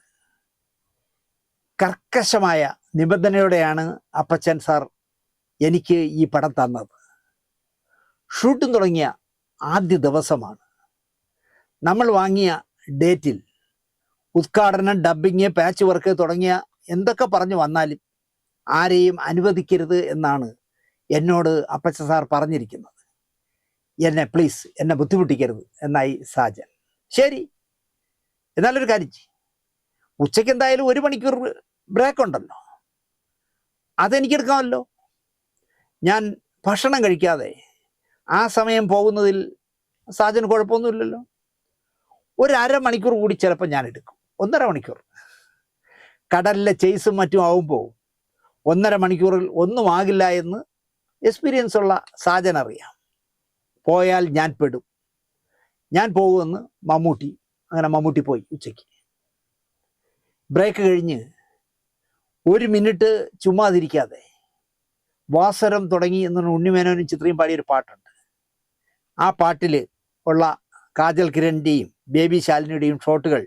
കർക്കശമായ നിബന്ധനയോടെയാണ് അപ്പച്ചൻ സാർ എനിക്ക് ഈ പടം തന്നത്. ഷൂട്ടിംഗ് തുടങ്ങിയ ആദ്യ ദിവസമാണ്. നമ്മൾ വാങ്ങിയ ഡേറ്റിൽ ഉദ്ഘാടനം, ഡബ്ബിങ്, പാച്ച് വർക്ക് തുടങ്ങിയ എന്തൊക്കെ പറഞ്ഞു വന്നാലും ആരെയും അനുവദിക്കരുത് എന്നാണ് എന്നോട് അപ്പച്ചൻ സാർ പറഞ്ഞിരിക്കുന്നത്. പ്ലീസ് എന്നെ ബുദ്ധിമുട്ടിക്കരുത് എന്നായി സാജൻ. ശരി, എന്നാലൊരു കാര്യം ചെയ്യ്, ഉച്ചയ്ക്ക് എന്തായാലും 1 മണിക്കൂർ ബ്രേക്ക് ഉണ്ടല്ലോ, അതെനിക്കെടുക്കാമല്ലോ. ഞാൻ ഭക്ഷണം കഴിക്കാതെ ആ സമയം പോകുന്നതിൽ സാജന് കുഴപ്പമൊന്നുമില്ലല്ലോ. ഒരു 1/2 മണിക്കൂർ കൂടി ചിലപ്പോൾ ഞാൻ എടുക്കും. 1.5 മണിക്കൂർ. കടലിലെ ചേസും മറ്റും ആവുമ്പോൾ 1.5 മണിക്കൂറിൽ ഒന്നും ആകില്ല എന്ന് എക്സ്പീരിയൻസ് ഉള്ള സാജൻ അറിയാം. പോയാൽ ഞാൻ പെടും, ഞാൻ പോകുമെന്ന് മമ്മൂട്ടി. അങ്ങനെ മമ്മൂട്ടി പോയി. ഉച്ചയ്ക്ക് ബ്രേക്ക് കഴിഞ്ഞ് 1 മിനിറ്റ് ചുമ്മാതിരിക്കാതെ വാസരം തുടങ്ങി എന്ന് ഉണ്ണിമേനോനും ചിത്രയും പാടിയൊരു പാട്ടുണ്ട്. ആ പാട്ടിൽ ഉള്ള കാജൽ കിരണിൻ്റെയും ബേബി ശാലിനിയുടെയും ഷോട്ടുകൾ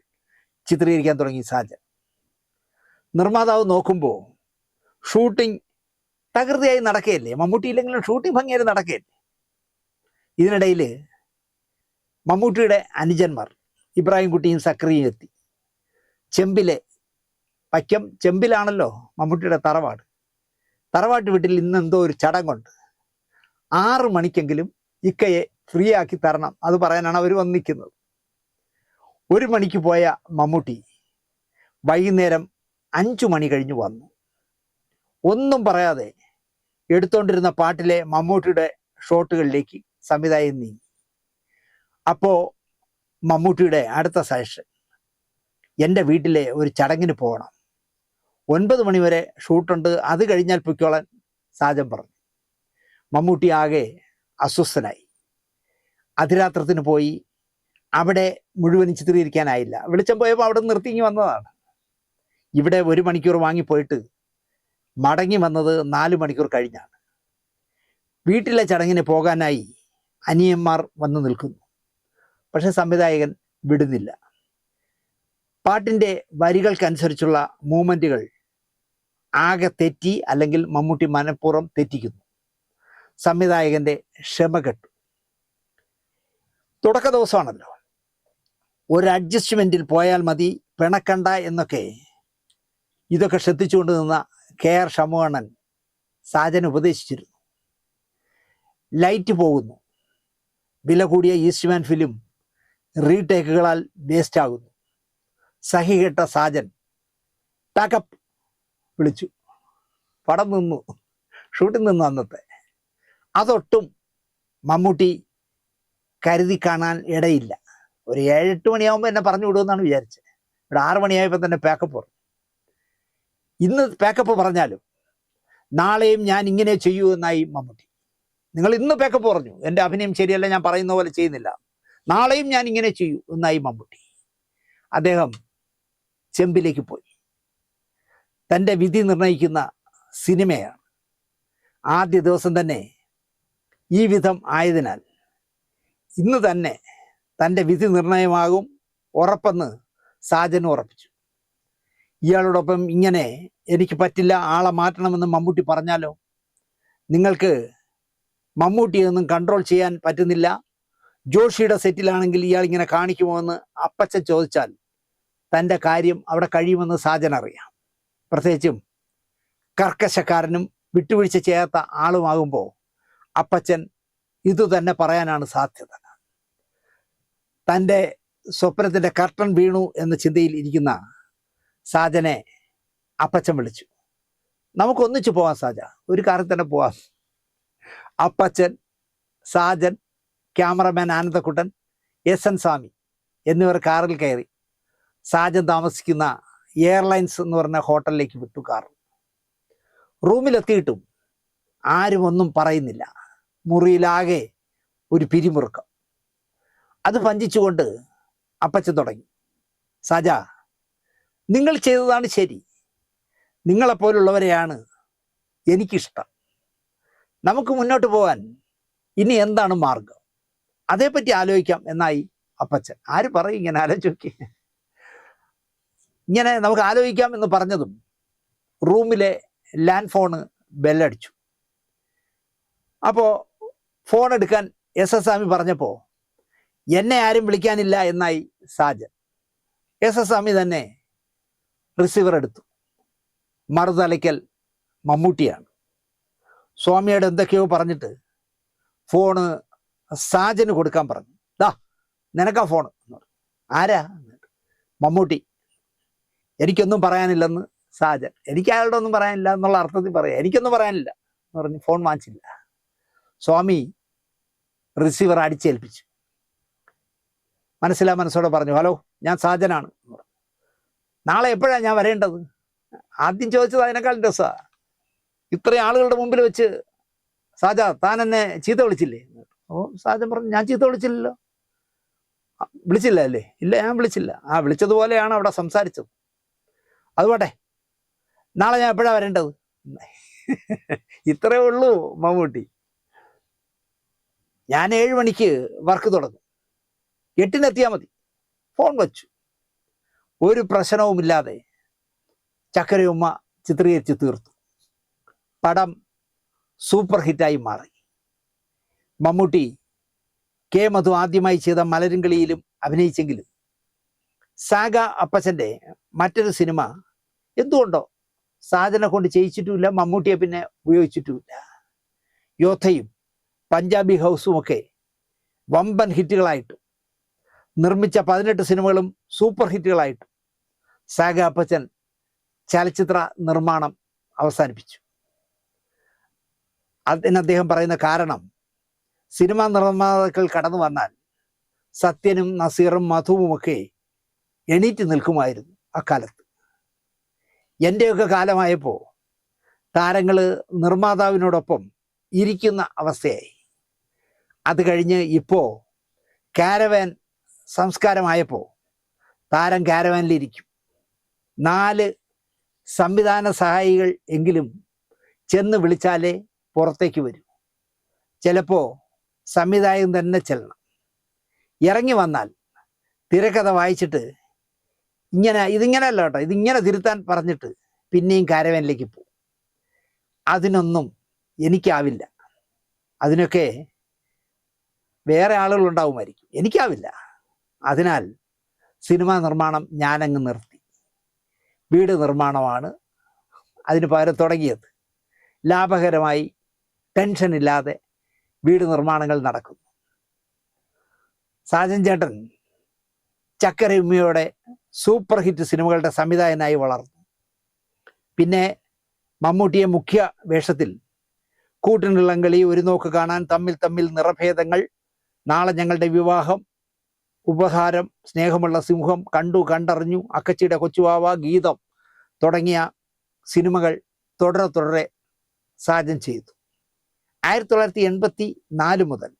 ചിത്രീകരിക്കാൻ തുടങ്ങി സാജൻ. നിർമ്മാതാവ് നോക്കുമ്പോൾ ഷൂട്ടിംഗ് തകൃതിയായി നടക്കുകയല്ലേ, മമ്മൂട്ടി ഇല്ലെങ്കിലും ഷൂട്ടിംഗ് ഭംഗിയായി നടക്കുകയല്ലേ. ഇതിനിടയിൽ മമ്മൂട്ടിയുടെ അനുജന്മാർ ഇബ്രാഹിം കുട്ടിയും സക്രിയും എത്തി. ചെമ്പിലെ വൈക്കം ചെമ്പിലാണല്ലോ മമ്മൂട്ടിയുടെ തറവാട്. തറവാട്ട് വീട്ടിൽ ഇന്നെന്തോ ഒരു ചടങ്ങുണ്ട്. 6 മണിക്കെങ്കിലും ഇക്കയെ ഫ്രീ ആക്കി തരണം, അത് പറയാനാണ് അവർ വന്ന് നിൽക്കുന്നത്. 1 മണിക്ക് പോയ മമ്മൂട്ടി വൈകുന്നേരം 5 മണി കഴിഞ്ഞ് വന്നു. ഒന്നും പറയാതെ എടുത്തുകൊണ്ടിരുന്ന പാട്ടിലെ മമ്മൂട്ടിയുടെ ഷോട്ടുകളിലേക്ക് സംവിധായകൻ നീങ്ങി. അപ്പോൾ മമ്മൂട്ടിയുടെ അടുത്ത സജഷൻ, എൻ്റെ വീട്ടിലെ ഒരു ചടങ്ങിന് പോകണം, 9 മണി വരെ ഷൂട്ടുണ്ട്, അത് കഴിഞ്ഞാൽ പൊയ്ക്കോളാൻ സാജൻ പറഞ്ഞു. മമ്മൂട്ടി ആകെ അസ്വസ്ഥനായി. അതിരാത്രത്തിന് പോയി. അവിടെ മുഴുവനും ചിത്രീകരിക്കാനായില്ല. വെളിച്ചം പോയപ്പോൾ അവിടെ നിർത്തിങ്ങി വന്നതാണ്. ഇവിടെ 1 മണിക്കൂർ വാങ്ങിപ്പോയിട്ട് മടങ്ങി വന്നത് 4 മണിക്കൂർ കഴിഞ്ഞാണ്. വീട്ടിലെ ചടങ്ങിന് പോകാനായി അനിയന്മാർ വന്നു നിൽക്കുന്നു. പക്ഷെ സംവിധായകൻ വിടുന്നില്ല. പാട്ടിൻ്റെ വരികൾക്കനുസരിച്ചുള്ള മൂവ്മെൻറ്റുകൾ ആകെ തെറ്റി, അല്ലെങ്കിൽ മമ്മൂട്ടി മനഃപൂർവ്വം തെറ്റിക്കുന്നു. സംവിധായകൻ്റെ ക്ഷമ കെട്ടു. തുടക്ക ദിവസമാണല്ലോ, ഒരു അഡ്ജസ്റ്റ്മെൻറ്റിൽ പോയാൽ മതി, പിണക്കണ്ട എന്നൊക്കെ ഇതൊക്കെ ശ്രദ്ധിച്ചുകൊണ്ട് നിന്ന KR ഷമുവണ്ണൻ സാജൻ ഉപദേശിച്ചിരുന്നു. ലൈറ്റ് പോകുന്നു. വില കൂടിയ ഈസ്റ്റ്മാൻ ഫിലിം റീടേക്കുകളാൽ വേസ്റ്റ് ആകുന്നു. സഹികെട്ട സാജൻ പാക്കപ്പ് വിളിച്ചു. പടം നിന്നു, ഷൂട്ടിൽ നിന്നു. അന്നത്തെ അതൊട്ടും മമ്മൂട്ടി കരുതി കാണാൻ ഇടയില്ല. ഒരു 7-8 മണിയാകുമ്പോൾ എന്നെ പറഞ്ഞു വിടുമെന്നാണ് വിചാരിച്ചത്. ഇവിടെ 6 മണിയായപ്പോൾ തന്നെ പാക്കപ്പ് പറഞ്ഞു. ഇന്ന് പാക്കപ്പ് പറഞ്ഞാലും നാളെയും ഞാൻ ഇങ്ങനെ ചെയ്യൂ എന്നായി മമ്മൂട്ടി. നിങ്ങൾ ഇന്ന് പാക്കപ്പ് പറഞ്ഞു, എൻ്റെ അഭിനയം ശരിയല്ല, ഞാൻ പറയുന്ന പോലെ ചെയ്യുന്നില്ല, നാളെയും ഞാൻ ഇങ്ങനെ ചെയ്യൂ എന്നായി മമ്മൂട്ടി. അദ്ദേഹം ചെമ്പിലേക്ക് പോയി. തൻ്റെ വിധി നിർണയിക്കുന്ന സിനിമയാണ്. ആദ്യ ദിവസം തന്നെ ഈ വിധം ആയതിനാൽ ഇന്ന് തന്നെ തൻ്റെ വിധി നിർണയമാകും ഉറപ്പെന്ന് സാജൻ ഉറപ്പിച്ചു. ഇയാളോടൊപ്പം ഇങ്ങനെ എനിക്ക് പറ്റില്ല, ആളെ മാറ്റണമെന്ന് മമ്മൂട്ടി പറഞ്ഞാലോ? നിങ്ങൾക്ക് മമ്മൂട്ടിയൊന്നും കൺട്രോൾ ചെയ്യാൻ പറ്റുന്നില്ല. ജോഷിയുടെ സെറ്റിലാണെങ്കിൽ ഇയാൾ ഇങ്ങനെ കാണിക്കുമോ എന്ന് അപ്പച്ചൻ ചോദിച്ചാൽ തൻ്റെ കാര്യം അവിടെ കഴിയുമെന്ന് സാജൻ അറിയാം. പ്രത്യേകിച്ചും കർക്കശക്കാരനും വിട്ടുവീഴ്ച ചെയ്യാത്ത ആളുമാകുമ്പോൾ അപ്പച്ചൻ ഇതുതന്നെ പറയാനാണ് സാധ്യത. തൻ്റെ സ്വപ്നത്തിൻ്റെ കർട്ടൻ വീണു എന്ന ചിന്തയിൽ ഇരിക്കുന്ന സാജനെ അപ്പച്ചൻ വിളിച്ചു. നമുക്കൊന്നിച്ചു പോവാം സാജ, ഒരു കാറിൽ തന്നെ പോവാം. അപ്പച്ചൻ, സാജൻ, ക്യാമറമാൻ ആനന്ദക്കുട്ടൻ, SN സ്വാമി എന്നിവർ കാറിൽ കയറി സാജൻ താമസിക്കുന്ന എയർലൈൻസ് എന്ന് പറഞ്ഞ ഹോട്ടലിലേക്ക് വിട്ടു കാർ. റൂമിലെത്തിയിട്ടും ആരും ഒന്നും പറയുന്നില്ല. മുറിയിലാകെ ഒരു പിരിമുറുക്കം. അത് പഞ്ചിച്ചുകൊണ്ട് അപ്പച്ചൻ തുടങ്ങി. സാജ, നിങ്ങൾ ചെയ്തതാണ് ശരി. നിങ്ങളെപ്പോലുള്ളവരെയാണ് എനിക്കിഷ്ടം. നമുക്ക് മുന്നോട്ട് പോകാൻ ഇനി എന്താണ് മാർഗം? അതേപ്പറ്റി ആലോചിക്കാം എന്നായി അപ്പച്ചൻ. ആര് പറയും ഇങ്ങനെ ആലോചിച്ച്? ഇങ്ങനെ നമുക്ക് ആലോചിക്കാം എന്ന് പറഞ്ഞതും റൂമിലെ ലാൻഡ് ഫോണ് ബെല്ലടിച്ചു. അപ്പോൾ ഫോൺ എടുക്കാൻ SS സ്വാമി പറഞ്ഞപ്പോൾ എന്നെ ആരും വിളിക്കാനില്ല എന്നായി സാജൻ. SS സ്വാമി തന്നെ റിസീവർ എടുത്തു. മറുതലയ്ക്കൽ മമ്മൂട്ടിയാണ്. സ്വാമിയോട് എന്തൊക്കെയോ പറഞ്ഞിട്ട് ഫോണ് സാജന് കൊടുക്കാൻ പറഞ്ഞു. ദാ നിനക്കാ ഫോണ്. ആരാ? മമ്മൂട്ടി. എനിക്കൊന്നും പറയാനില്ലെന്ന് സാജൻ. എനിക്ക് അയാളുടെ ഒന്നും പറയാനില്ല എന്നുള്ള അർത്ഥത്തിൽ പറയാം. എനിക്കൊന്നും പറയാനില്ല എന്ന് പറഞ്ഞ് ഫോൺ വാങ്ങിച്ചില്ല. സ്വാമി റിസീവർ അടിച്ചേൽപ്പിച്ചു. മനസ്സോടെ പറഞ്ഞു, ഹലോ, ഞാൻ സാജനാണ്. നാളെ എപ്പോഴാണ് ഞാൻ വരേണ്ടത്? ആദ്യം ചോദിച്ചത് അതിനേക്കാൾ രസമാണ്. ഇത്രയും ആളുകളുടെ മുമ്പിൽ വെച്ച് സാജ, താൻ എന്നെ ചീത്ത വിളിച്ചില്ലേ? സാജൻ പറഞ്ഞു, ഞാൻ ചീത്ത വിളിച്ചില്ലല്ലോ. വിളിച്ചില്ല അല്ലേ? ഇല്ല, ഞാൻ വിളിച്ചില്ല. വിളിച്ചതുപോലെയാണ് അവിടെ സംസാരിച്ചത്. അതുപോട്ടെ, നാളെ ഞാൻ എപ്പോഴാണ് വരേണ്ടത്? ഇത്രയേ ഉള്ളൂ മമ്മൂട്ടി. ഞാൻ 7 മണിക്ക് വർക്ക് തുടങ്ങും, 8-ന് എത്തിയാൽ മതി. ഫോൺ വച്ചു. ഒരു പ്രശ്നവുമില്ലാതെ ചക്കരയുമ്മ ചിത്രീകരിച്ച് തീർത്തു. പടം സൂപ്പർ ഹിറ്റായി മാറി. മമ്മൂട്ടി K. മധു ആദ്യമായി ചെയ്ത മലരുംകളിയിലും അഭിനയിച്ചെങ്കിലും സാഗ അപ്പച്ചൻ്റെ മറ്റൊരു സിനിമ എന്തുകൊണ്ടോ സാജനെ കൊണ്ട് ചെയ്യിച്ചിട്ടുമില്ല, മമ്മൂട്ടിയെ പിന്നെ ഉപയോഗിച്ചിട്ടുമില്ല. യോദ്ധയും പഞ്ചാബി ഹൗസും ഒക്കെ വമ്പൻ ഹിറ്റുകളായിട്ടും നിർമ്മിച്ച 18 സിനിമകളും സൂപ്പർ ഹിറ്റുകളായിട്ടും സാഗ അപ്പച്ചൻ ചലച്ചിത്ര നിർമ്മാണം അവസാനിപ്പിച്ചു. അതിന് അദ്ദേഹം പറയുന്ന കാരണം, സിനിമാ നിർമ്മാതാക്കൾ കടന്നു വന്നാൽ സത്യനും നസീറും മധുവുമൊക്കെ എണീറ്റ് നിൽക്കുമായിരുന്നു അക്കാലത്ത്. എൻ്റെയൊക്കെ കാലമായപ്പോൾ താരങ്ങൾ നിർമ്മാതാവിനോടൊപ്പം ഇരിക്കുന്ന അവസ്ഥയായി. അത് കഴിഞ്ഞ് ഇപ്പോൾ കാരവാൻ സംസ്കാരമായപ്പോൾ താരം കാരവാനിലിരിക്കും. 4 സംവിധാന സഹായികൾ എങ്കിലും ചെന്ന് വിളിച്ചാലേ പുറത്തേക്ക് വരൂ. ചിലപ്പോൾ സംവിധായകൻ തന്നെ ചെല്ലണം. ഇറങ്ങി വന്നാൽ തിരക്കഥ വായിച്ചിട്ട് ഇതിങ്ങനെയല്ല കേട്ടോ, ഇതിങ്ങനെ തിരുത്താൻ പറഞ്ഞിട്ട് പിന്നെയും കാരവാനിലേക്ക് പോകും. അതിനൊന്നും എനിക്കാവില്ല. അതിനൊക്കെ വേറെ ആളുകളുണ്ടാവുമായിരിക്കും, എനിക്കാവില്ല. അതിനാൽ സിനിമാ നിർമ്മാണം ഞാനങ്ങ് നിർത്തി. വീട് നിർമ്മാണമാണ് അതിന് പകരം തുടങ്ങിയത്. ലാഭകരമായി ടെൻഷനില്ലാതെ വീട് നിർമ്മാണങ്ങൾ നടക്കുന്നു. സാജൻ ചേട്ടൻ ചക്കരയുമ്മയോടെ സൂപ്പർ ഹിറ്റ് സിനിമകളുടെ സംവിധായകനായി വളർന്നു. പിന്നെ മമ്മൂട്ടിയെ മുഖ്യ വേഷത്തിൽ കൂട്ടിനുള്ളംകളി, ഒരു നോക്ക് കാണാൻ, തമ്മിൽ തമ്മിൽ, നിറഭേദങ്ങൾ, നാളെ ഞങ്ങളുടെ വിവാഹം, ഉപഹാരം, സ്നേഹമുള്ള സിംഹം, കണ്ടു കണ്ടറിഞ്ഞു, അക്കച്ചിയുടെ കൊച്ചുവാവ, ഗീതം തുടങ്ങിയ സിനിമകൾ തുടരെ സാജൻ ചെയ്തു. 1984 മുതൽ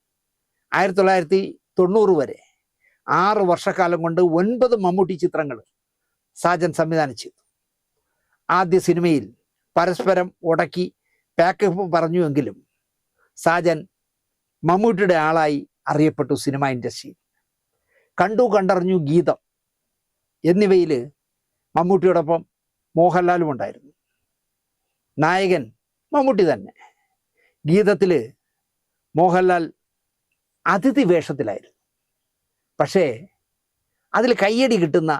1990 വരെ 6 വർഷക്കാലം കൊണ്ട് 9 മമ്മൂട്ടി ചിത്രങ്ങൾ സാജൻ സംവിധാനം ചെയ്തു. ആദ്യ സിനിമയിൽ പരസ്പരം ഉടക്കി പാക്കപ്പ് പറഞ്ഞുവെങ്കിലും സാജൻ മമ്മൂട്ടിയുടെ ആളായി അറിയപ്പെട്ടു സിനിമ ഇൻഡസ്ട്രിയിൽ. കണ്ടു കണ്ടറിഞ്ഞു, ഗീതം എന്നിവയിൽ മമ്മൂട്ടിയോടൊപ്പം മോഹൻലാലും ഉണ്ടായിരുന്നു. നായകൻ മമ്മൂട്ടി തന്നെ. ഗീതത്തിൽ മോഹൻലാൽ അതിഥി വേഷത്തിലായിരുന്നു. പക്ഷേ അതിൽ കയ്യടി കിട്ടുന്ന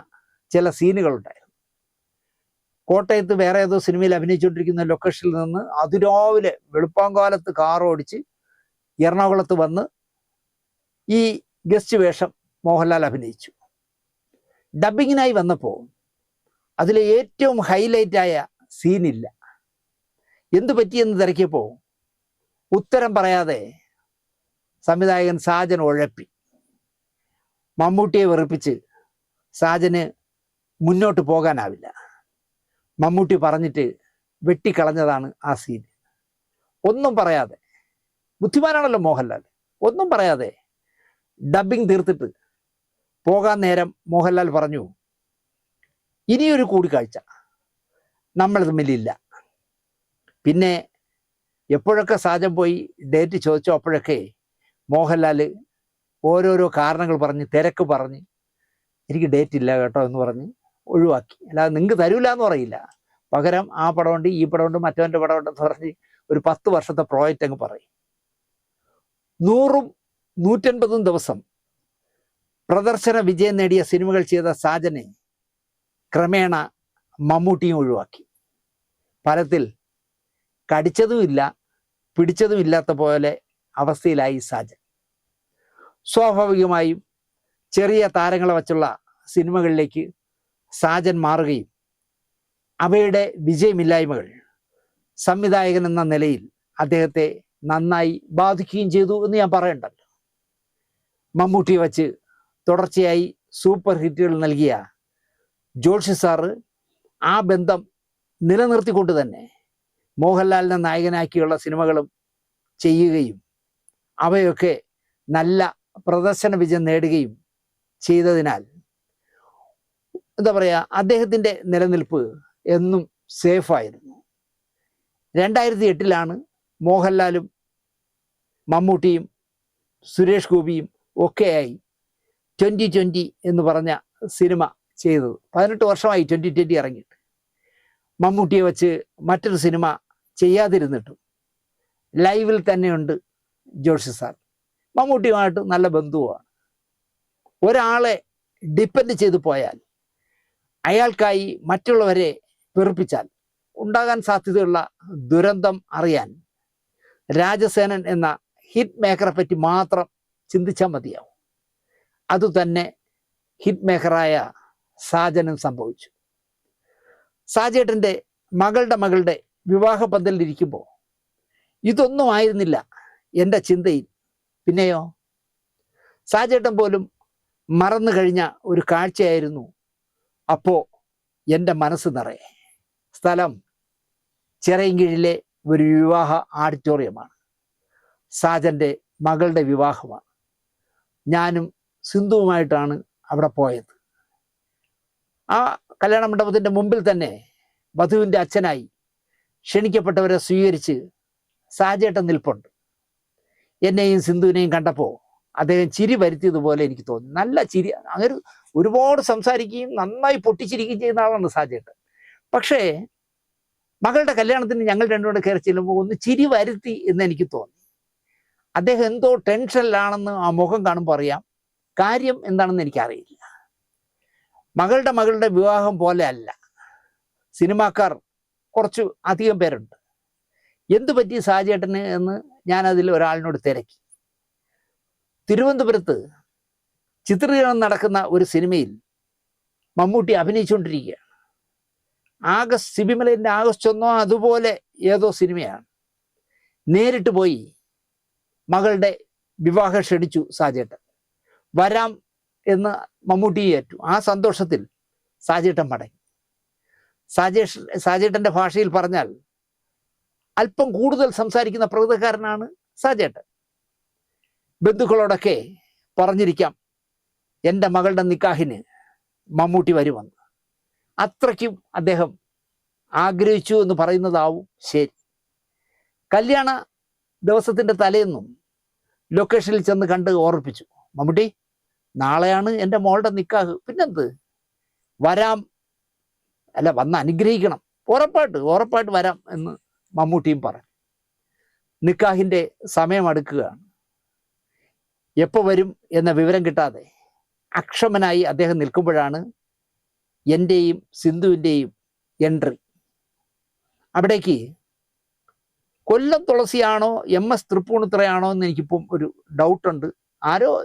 ചില സീനുകളുണ്ടായിരുന്നു. കോട്ടയത്ത് വേറെ ഏതോ സിനിമയിൽ അഭിനയിച്ചുകൊണ്ടിരിക്കുന്ന ലൊക്കേഷനിൽ നിന്ന് അതിരാവിലെ വെളുപ്പാങ്കാലത്ത് കാർ ഓടിച്ച് എറണാകുളത്ത് വന്ന് ഈ ഗസ്റ്റ് വേഷം മോഹൻലാൽ അഭിനയിച്ചു. ഡബിങ്ങിനായി വന്നപ്പോൾ അതിലെ ഏറ്റവും ഹൈലൈറ്റായ സീനില്ല. എന്തു പറ്റിയെന്ന് തിരക്കിയപ്പോൾ ഉത്തരം പറയാതെ സംവിധായകൻ സാജൻ ഉഴപ്പി. മമ്മൂട്ടിയെ വെറുപ്പിച്ച് സാജന് മുന്നോട്ട് പോകാനാവില്ല. മമ്മൂട്ടി പറഞ്ഞിട്ട് വെട്ടിക്കളഞ്ഞതാണ് ആ സീൻ. ഒന്നും പറയാതെ, ബുദ്ധിമാനാണല്ലോ മോഹൻലാൽ, ഒന്നും പറയാതെ ഡബിങ് തീർത്തിട്ട് പോകാൻ നേരം മോഹൻലാൽ പറഞ്ഞു, ഇനിയൊരു കൂടിക്കാഴ്ച നമ്മൾ തമ്മിലില്ല. പിന്നെ എപ്പോഴൊക്കെ സാജൻ പോയി ഡേറ്റ് ചോദിച്ചോ അപ്പോഴൊക്കെ മോഹൻലാൽ ഓരോരോ കാരണങ്ങൾ പറഞ്ഞ്, തിരക്ക് പറഞ്ഞ്, എനിക്ക് ഡേറ്റ് ഇല്ല കേട്ടോ എന്ന് പറഞ്ഞ് ഒഴിവാക്കി. അല്ലാതെ നിങ്ങൾക്ക് തരൂല എന്ന് പറയില്ല. പകരം ആ പടമുണ്ട്, ഈ പടമുണ്ട്, മറ്റവൻ്റെ പടമുണ്ടെന്ന് പറഞ്ഞ് ഒരു 10 വർഷത്തെ പ്രോജക്റ്റ് അങ്ങ് പറയും. 100ഉം 150ഉം ദിവസം പ്രദർശന വിജയം നേടിയ സിനിമകൾ ചെയ്ത സാജനെ ക്രമേണ മമ്മൂട്ടിയും ഒഴിവാക്കി. ഫലത്തിൽ കടിച്ചതുമില്ല പിടിച്ചതുമില്ലാത്ത പോലെ അവസ്ഥയിലായി സാജൻ. സ്വാഭാവികമായും ചെറിയ താരങ്ങളെ വച്ചുള്ള സിനിമകളിലേക്ക് സാജൻ മാറുകയും അവയുടെ വിജയമില്ലായ്മകൾ സംവിധായകൻ എന്ന നിലയിൽ അദ്ദേഹത്തെ നന്നായി ബാധിക്കുകയും ചെയ്തു എന്ന് ഞാൻ പറയണ്ടല്ലോ. മമ്മൂട്ടിയെ വച്ച് തുടർച്ചയായി സൂപ്പർ ഹിറ്റുകൾ നൽകിയ ജോഷി സാറ് ആ ബന്ധം നിലനിർത്തിക്കൊണ്ട് തന്നെ മോഹൻലാലിനെ നായകനാക്കിയുള്ള സിനിമകളും ചെയ്യുകയും അവയൊക്കെ നല്ല പ്രദർശന വിജയം നേടുകയും ചെയ്തതിനാൽ എന്താ പറയുക, അദ്ദേഹത്തിൻ്റെ നിലനിൽപ്പ് എന്നും സേഫായിരുന്നു. 2008 മോഹൻലാലും മമ്മൂട്ടിയും സുരേഷ് ഗോപിയും ഒക്കെയായി 2020 എന്ന് പറഞ്ഞ സിനിമ ചെയ്തത്. 18 വർഷമായി 2020 ഇറങ്ങിയിട്ട്. മമ്മൂട്ടിയെ വച്ച് മറ്റൊരു സിനിമ ചെയ്യാതിരുന്നിട്ടും ലൈവിൽ തന്നെയുണ്ട് ജോഷി സാർ. മമ്മൂട്ടിയുമായിട്ട് നല്ല ബന്ധുവാണ്. ഒരാളെ ഡിപ്പെൻഡ് ചെയ്തു പോയാൽ, അയാൾക്കായി മറ്റുള്ളവരെ വെറുപ്പിച്ചാൽ ഉണ്ടാകാൻ സാധ്യതയുള്ള ദുരന്തം അറിയാൻ രാജസേനൻ എന്ന ഹിറ്റ് മേക്കറെ പറ്റി മാത്രം ചിന്തിച്ചാൽ മതിയാവും. അതുതന്നെ ഹിറ്റ് മേക്കറായ സാജനും സംഭവിച്ചു. സാജേട്ടൻ്റെ മകളുടെ വിവാഹ പന്തലിലിരിക്കുമ്പോൾ ഇതൊന്നും ആയിരുന്നില്ല എൻ്റെ ചിന്തയിൽ. പിന്നെയോ, സാജേട്ടൻ പോലും മറന്നു കഴിഞ്ഞ ഒരു കാഴ്ചയായിരുന്നു അപ്പോൾ എൻ്റെ മനസ്സ് നിറയെ. സ്ഥലം ചിറയൻകീഴിലെ ഒരു വിവാഹ ഓഡിറ്റോറിയമാണ്. സാജൻ്റെ മകളുടെ വിവാഹമാണ്. ഞാനും സിന്ധുവുമായിട്ടാണ് അവിടെ പോയത്. ആ കല്യാണ മണ്ഡപത്തിൻ്റെ മുമ്പിൽ തന്നെ വധുവിൻ്റെ അച്ഛനായി ക്ഷണിക്കപ്പെട്ടവരെ സ്വീകരിച്ച് സാജേട്ടൻ നിൽപ്പുണ്ട്. എന്നെയും സിന്ധുവിനെയും കണ്ടപ്പോൾ അദ്ദേഹം ചിരി വരുത്തിയതുപോലെ എനിക്ക് തോന്നി. നല്ല ചിരി, അങ്ങനെ ഒരുപാട് സംസാരിക്കുകയും നന്നായി പൊട്ടിച്ചിരിക്കുകയും ചെയ്യുന്ന ആളാണ് സാജേട്ടൻ. പക്ഷേ മകളുടെ കല്യാണത്തിന് ഞങ്ങൾ രണ്ടുകൂടെ കയറി ചെല്ലുമ്പോൾ ഒന്ന് ചിരി വരുത്തി എന്ന് എനിക്ക് തോന്നി. അദ്ദേഹം എന്തോ ടെൻഷനിലാണെന്ന് ആ മുഖം കാണുമ്പോൾ അറിയാം. കാര്യം എന്താണെന്ന് എനിക്കറിയില്ല. മകളുടെ വിവാഹം പോലെ അല്ല. സിനിമാക്കാർ കുറച്ച് അധികം പേരുണ്ട്. എന്തു പറ്റി സാജേട്ടന് എന്ന് ഞാനതിൽ ഒരാളിനോട് തിരക്കി. തിരുവനന്തപുരത്ത് ചിത്രീകരണം നടക്കുന്ന ഒരു സിനിമയിൽ മമ്മൂട്ടി അഭിനയിച്ചുകൊണ്ടിരിക്കുകയാണ്. സിബിമലയിൻ്റെ ആഗസ്റ്റ് 1 അതുപോലെ ഏതോ സിനിമയാണ്. നേരിട്ട് പോയി മകളുടെ വിവാഹം ക്ഷണിച്ചു സാജേട്ടൻ. വരാം എന്ന് മമ്മൂട്ടി ഏറ്റു. ആ സന്തോഷത്തിൽ സാജേട്ടൻ മടങ്ങി. സാജേട്ടൻ്റെ ഭാഷയിൽ പറഞ്ഞാൽ അല്പം കൂടുതൽ സംസാരിക്കുന്ന പ്രകൃതക്കാരനാണ് സാജേട്ടൻ. ബന്ധുക്കളോടൊക്കെ പറഞ്ഞിരിക്കാം എൻ്റെ മകളുടെ നിക്കാഹിന് മമ്മൂട്ടി വരുമെന്ന്. അത്രയ്ക്കും അദ്ദേഹം ആഗ്രഹിച്ചു എന്ന് പറയുന്നതാവും ശരി. കല്യാണ ദിവസത്തിൻ്റെ തലേന്നും ലൊക്കേഷനിൽ ചെന്ന് കണ്ട് ഓർപ്പിച്ചു, മമ്മൂട്ടി നാളെയാണ് എൻ്റെ മോളുടെ നിക്കാഹ്, പിന്നെന്ത് വരാം, അല്ല വന്ന് അനുഗ്രഹിക്കണം, ഉറപ്പായിട്ട് വരാം എന്ന് മമ്മൂട്ടിയും പറഞ്ഞു. നിക്കാഹിൻ്റെ സമയം അടുക്കുകയാണ്. എപ്പോൾ വരും എന്ന വിവരം കിട്ടാതെ അക്ഷമനായി അദ്ദേഹം നിൽക്കുമ്പോഴാണ് എൻ്റെയും സിന്ധുവിൻ്റെയും എൻട്രി. അവിടേക്ക് കൊല്ലം തുളസിയാണോ MS തൃപ്പൂണിത്തുറയാണോ എന്ന് എനിക്കിപ്പം ഒരു ഡൗട്ടുണ്ട്.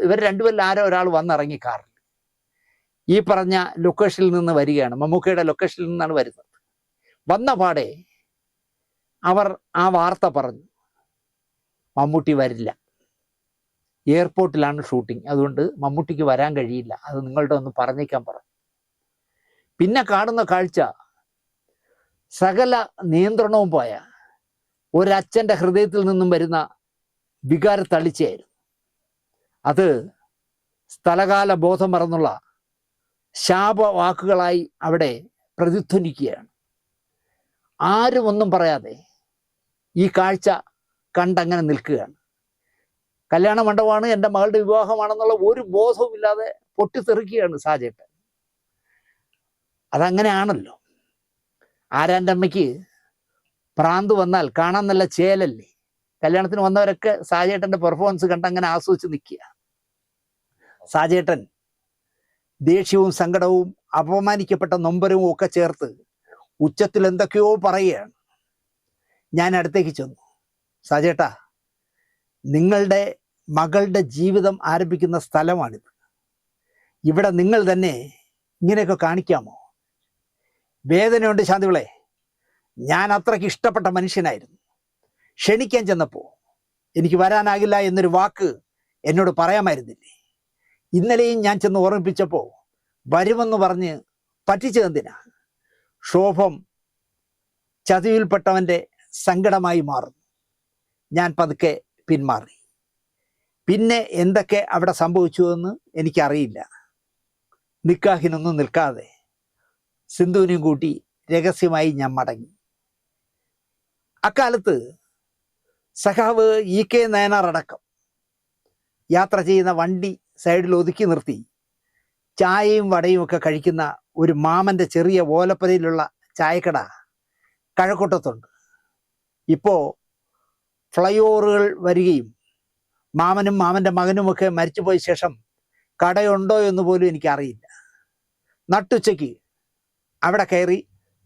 ഇവർ രണ്ടുപേരിൽ ഒരാൾ വന്നിറങ്ങി കാറിൽ. ഈ പറഞ്ഞ ലൊക്കേഷനിൽ നിന്ന് വരികയാണ്, മമ്മൂക്കയുടെ ലൊക്കേഷനിൽ നിന്നാണ് വരുന്നത്. വന്ന പാടെ അവർ ആ വാർത്ത പറഞ്ഞു, മമ്മൂട്ടി വരില്ല, എയർപോർട്ടിലാണ് ഷൂട്ടിംഗ്, അതുകൊണ്ട് മമ്മൂട്ടിക്ക് വരാൻ കഴിയില്ല, അത് നിങ്ങളുടെ ഒന്ന് പറഞ്ഞേക്കാൻ പറഞ്ഞു. പിന്നെ കാണുന്ന കാഴ്ച സകല നിയന്ത്രണവും പോയ ഒരച്ഛൻ്റെ ഹൃദയത്തിൽ നിന്നും വരുന്ന വികാര തളിച്ചയായിരുന്നു. അത് സ്ഥലകാല ബോധം മറന്നുള്ള ശാപവാക്കുകളായി അവിടെ പ്രതിധ്വനിക്കുകയാണ്. ആരും ഒന്നും പറയാതെ ഈ കാഴ്ച കണ്ടങ്ങനെ നിൽക്കുകയാണ്. കല്യാണ മണ്ഡപമാണ്, എൻ്റെ മകളുടെ വിവാഹമാണെന്നുള്ള ഒരു ബോധവും ഇല്ലാതെ പൊട്ടിത്തെറിക്കുകയാണ് സാജേട്ടൻ. അതങ്ങനെയാണല്ലോ. ആരാൻ്റെ അമ്മയ്ക്ക് ഭ്രാന്ത് വന്നാൽ കാണാൻ നല്ല ചേലല്ലേ. കല്യാണത്തിന് വന്നവരൊക്കെ സാജേട്ടൻ്റെ പെർഫോമൻസ് കണ്ട് അങ്ങനെ ആസ്വദിച്ച് നിൽക്കുക. സാജേട്ടൻ ദേഷ്യവും സങ്കടവും അപമാനിക്കപ്പെട്ട നൊമ്പരവും ഒക്കെ ചേർത്ത് ഉച്ചത്തിൽ എന്തൊക്കെയോ പറയുകയാണ്. ഞാൻ അടുത്തേക്ക് ചെന്നു, സാജേട്ടാ, നിങ്ങളുടെ മകളുടെ ജീവിതം ആരംഭിക്കുന്ന സ്ഥലമാണിത്. ഇവിടെ നിങ്ങൾ തന്നെ ഇങ്ങനെയൊക്കെ കാണിക്കാമോ? വേദനയുണ്ട് ശാന്തിവിളെ. ഞാൻ അത്രയ്ക്ക് ഇഷ്ടപ്പെട്ട മനുഷ്യനായിരുന്നു. ക്ഷണിക്കാൻ ചെന്നപ്പോൾ എനിക്ക് വരാനാകില്ല എന്നൊരു വാക്ക് എന്നോട് പറയാമായിരുന്നില്ലേ? ഇന്നലെയും ഞാൻ ചെന്ന് ഓർമ്മിപ്പിച്ചപ്പോൾ വരുമെന്ന് പറഞ്ഞ് പറ്റിച്ചതെന്തിനാ? ക്ഷോഭം ചതിവിൽപ്പെട്ടവൻ്റെ സങ്കടമായി മാറുന്നു. ഞാൻ പതുക്കെ പിന്മാറി. പിന്നെ എന്തൊക്കെ അവിടെ സംഭവിച്ചു എന്ന് എനിക്കറിയില്ല. നിക്കാഹിനൊന്നും നിൽക്കാതെ സിന്ധുവിനെയും കൂട്ടി രഹസ്യമായി ഞാൻ മടങ്ങി. അക്കാലത്ത് സഖാവ് EK നയനാർ അടക്കം യാത്ര ചെയ്യുന്ന വണ്ടി സൈഡിൽ ഒതുക്കി നിർത്തി ചായയും വടയും ഒക്കെ കഴിക്കുന്ന ഒരു മാമൻ്റെ ചെറിയ ഓലപ്പുരയിലുള്ള ചായക്കട കഴക്കൂട്ടത്തുണ്ട്. ഇപ്പോൾ ഫ്ലൈ ഓവറുകൾ വരികയും മാമനും മാമൻ്റെ മകനുമൊക്കെ മരിച്ചുപോയ ശേഷം കടയുണ്ടോ എന്ന് പോലും എനിക്കറിയില്ല. നട്ടുച്ചയ്ക്ക് അവിടെ കയറി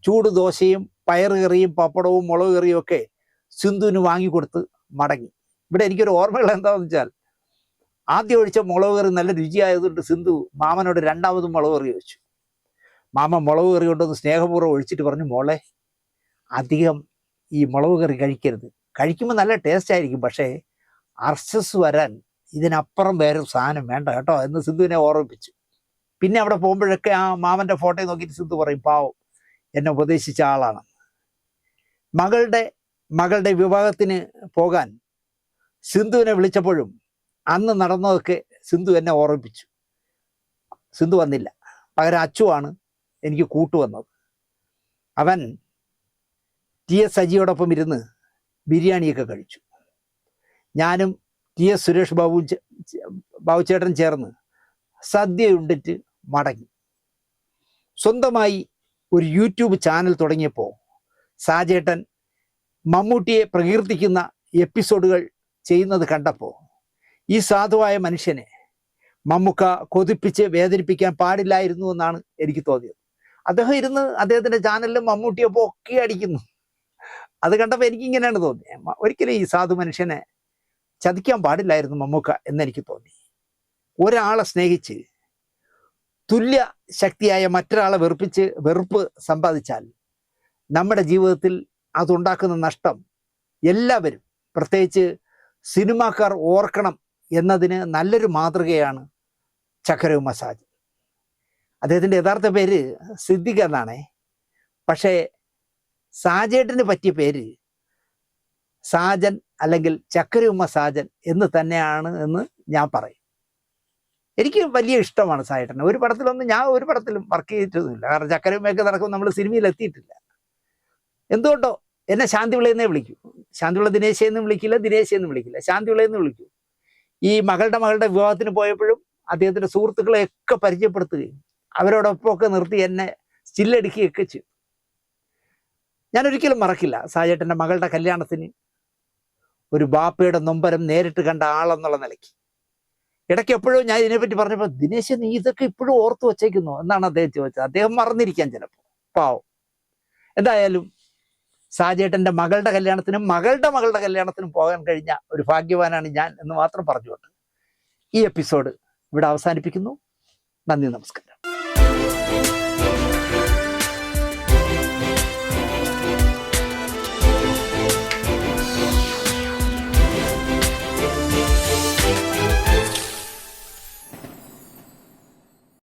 ചൂട് ദോശയും പയറുകറിയും പപ്പടവും മുളക് കറിയും ഒക്കെ സിന്ധുവിന് വാങ്ങിക്കൊടുത്ത് മടങ്ങി. ഇവിടെ എനിക്കൊരു ഓർമ്മകൾ എന്താണെന്ന് വെച്ചാൽ, ആദ്യം ഒഴിച്ച മുളക് കറി നല്ല രുചിയായതുകൊണ്ട് സിന്ധു മാമനോട് രണ്ടാമതും മുളക് കറി ഒഴിച്ചു. മാമൻ മുളക് കറി കൊണ്ടൊന്ന് സ്നേഹപൂർവ്വം ഒഴിച്ചിട്ട് പറഞ്ഞു, മോളെ അധികം ഈ മുളക് കറി കഴിക്കരുത്, കഴിക്കുമ്പോൾ നല്ല ടേസ്റ്റ് ആയിരിക്കും, പക്ഷേ അർശസ് വരാൻ ഇതിനപ്പുറം വേറെ സാധനം വേണ്ട കേട്ടോ എന്ന് സിന്ധുവിനെ ഓർമ്മിപ്പിച്ചു. പിന്നെ അവിടെ പോകുമ്പോഴൊക്കെ ആ മാമൻ്റെ ഫോട്ടോയിൽ നോക്കിയിട്ട് സിന്ധു പറയും, പാവം എന്നെ ഉപദേശിച്ച ആളാണ്. മകളുടെ വിവാഹത്തിന് പോകാൻ സിന്ധുവിനെ വിളിച്ചപ്പോഴും അന്ന് നടന്നതൊക്കെ സിന്ധു എന്നെ ഓർമ്മിപ്പിച്ചു. സിന്ധു വന്നില്ല, പകരം അച്ചുവാണ് എനിക്ക് കൂട്ടുവന്നത്. അവൻ TS സജിയോടൊപ്പം ഇരുന്ന് ബിരിയാണിയൊക്കെ കഴിച്ചു. ഞാനും TS സുരേഷ് ബാബുചേട്ടൻ ചേർന്ന് സദ്യ ഉണ്ടിട്ട് മടങ്ങി. സ്വന്തമായി ഒരു യൂട്യൂബ് ചാനൽ തുടങ്ങിയപ്പോൾ സാജേട്ടൻ മമ്മൂട്ടിയെ പ്രകീർത്തിക്കുന്ന എപ്പിസോഡുകൾ ചെയ്യുന്നത് കണ്ടപ്പോൾ ഈ സാധുവായ മനുഷ്യനെ മമ്മൂക്ക കൊതിപ്പിച്ച് വേദനിപ്പിക്കാൻ പാടില്ലായിരുന്നു എന്നാണ് എനിക്ക് തോന്നിയത്. അദ്ദേഹം ഇരുന്ന് അദ്ദേഹത്തിൻ്റെ ചാനലിൽ മമ്മൂട്ടിയെ പൊക്കി അടിക്കുന്നു. അത് കണ്ടപ്പോൾ എനിക്കിങ്ങനെയാണ് തോന്നിയത്, ഒരിക്കലും ഈ സാധു മനുഷ്യനെ ചതിക്കാൻ പാടില്ലായിരുന്നു മമ്മൂക്ക എന്നെനിക്ക് തോന്നി. ഒരാളെ സ്നേഹിച്ച് തുല്യ ശക്തിയായ മറ്റൊരാളെ വെറുപ്പ് സമ്പാദിച്ചാൽ നമ്മുടെ ജീവിതത്തിൽ അതുണ്ടാക്കുന്ന നഷ്ടം എല്ലാവരും, പ്രത്യേകിച്ച് സിനിമാക്കാർ ഓർക്കണം എന്നതിന് നല്ലൊരു മാതൃകയാണ് ചക്കരവുമ്മ സാജൻ. അദ്ദേഹത്തിൻ്റെ യഥാർത്ഥ പേര് സിദ്ദിഖ് എന്നാണേ. പക്ഷേ സാജേട്ടന് പറ്റിയ പേര് സാജൻ അല്ലെങ്കിൽ ചക്കരവുമ്മ സാജൻ എന്ന് തന്നെയാണ് എന്ന് ഞാൻ പറയും. എനിക്ക് വലിയ ഇഷ്ടമാണ് സാജേട്ടനെ. ഞാൻ ഒരു പടത്തിലും വർക്ക് ചെയ്തിട്ടൊന്നുമില്ല. കാരണം ചക്കരവുമ്മയൊക്കെ നടക്കുമ്പോൾ നമ്മൾ സിനിമയിൽ എത്തിയിട്ടില്ല. എന്തുകൊണ്ടോ എന്നെ ശാന്തിവിളയെന്നേ വിളിക്കൂ. ശാന്തിവിള ദിനേശെന്ന് വിളിക്കില്ല, ദിനേശെന്ന് വിളിക്കില്ല, ശാന്തിവിളയെന്ന് വിളിക്കൂ. ഈ മകളുടെ വിവാഹത്തിന് പോയപ്പോഴും അദ്ദേഹത്തിൻ്റെ സുഹൃത്തുക്കളെയൊക്കെ പരിചയപ്പെടുത്തുകയും അവരോടൊപ്പമൊക്കെ നിർത്തി എന്നെ സ്റ്റില്ലടിക്കുകയൊക്കെ ചെയ്തു. ഞാനൊരിക്കലും മറക്കില്ല സാജേട്ടൻ്റെ മകളുടെ കല്യാണത്തിന് ഒരു ബാപ്പയുടെ നൊമ്പരം നേരിട്ട് കണ്ട ആളെന്നുള്ള നിലയ്ക്ക്. ഇടയ്ക്ക് എപ്പോഴും ഞാൻ ഇതിനെപ്പറ്റി പറഞ്ഞപ്പോൾ, ദിനേശ് നീ ഇതൊക്കെ ഇപ്പോഴും ഓർത്തു വച്ചേക്കുന്നു എന്നാണ് അദ്ദേഹം ചോദിച്ചത്. അദ്ദേഹം മറന്നിരിക്കാൻ ചിലപ്പോൾ, പാവം. എന്തായാലും സാജേട്ടൻ്റെ മകളുടെ കല്യാണത്തിനും പോകാൻ കഴിഞ്ഞ ഒരു ഭാഗ്യവാനാണ് ഞാൻ എന്ന് മാത്രം പറഞ്ഞുകൊണ്ട് ഈ എപ്പിസോഡ് ഇവിടെ അവസാനിപ്പിക്കുന്നു. നന്ദി, നമസ്കാരം.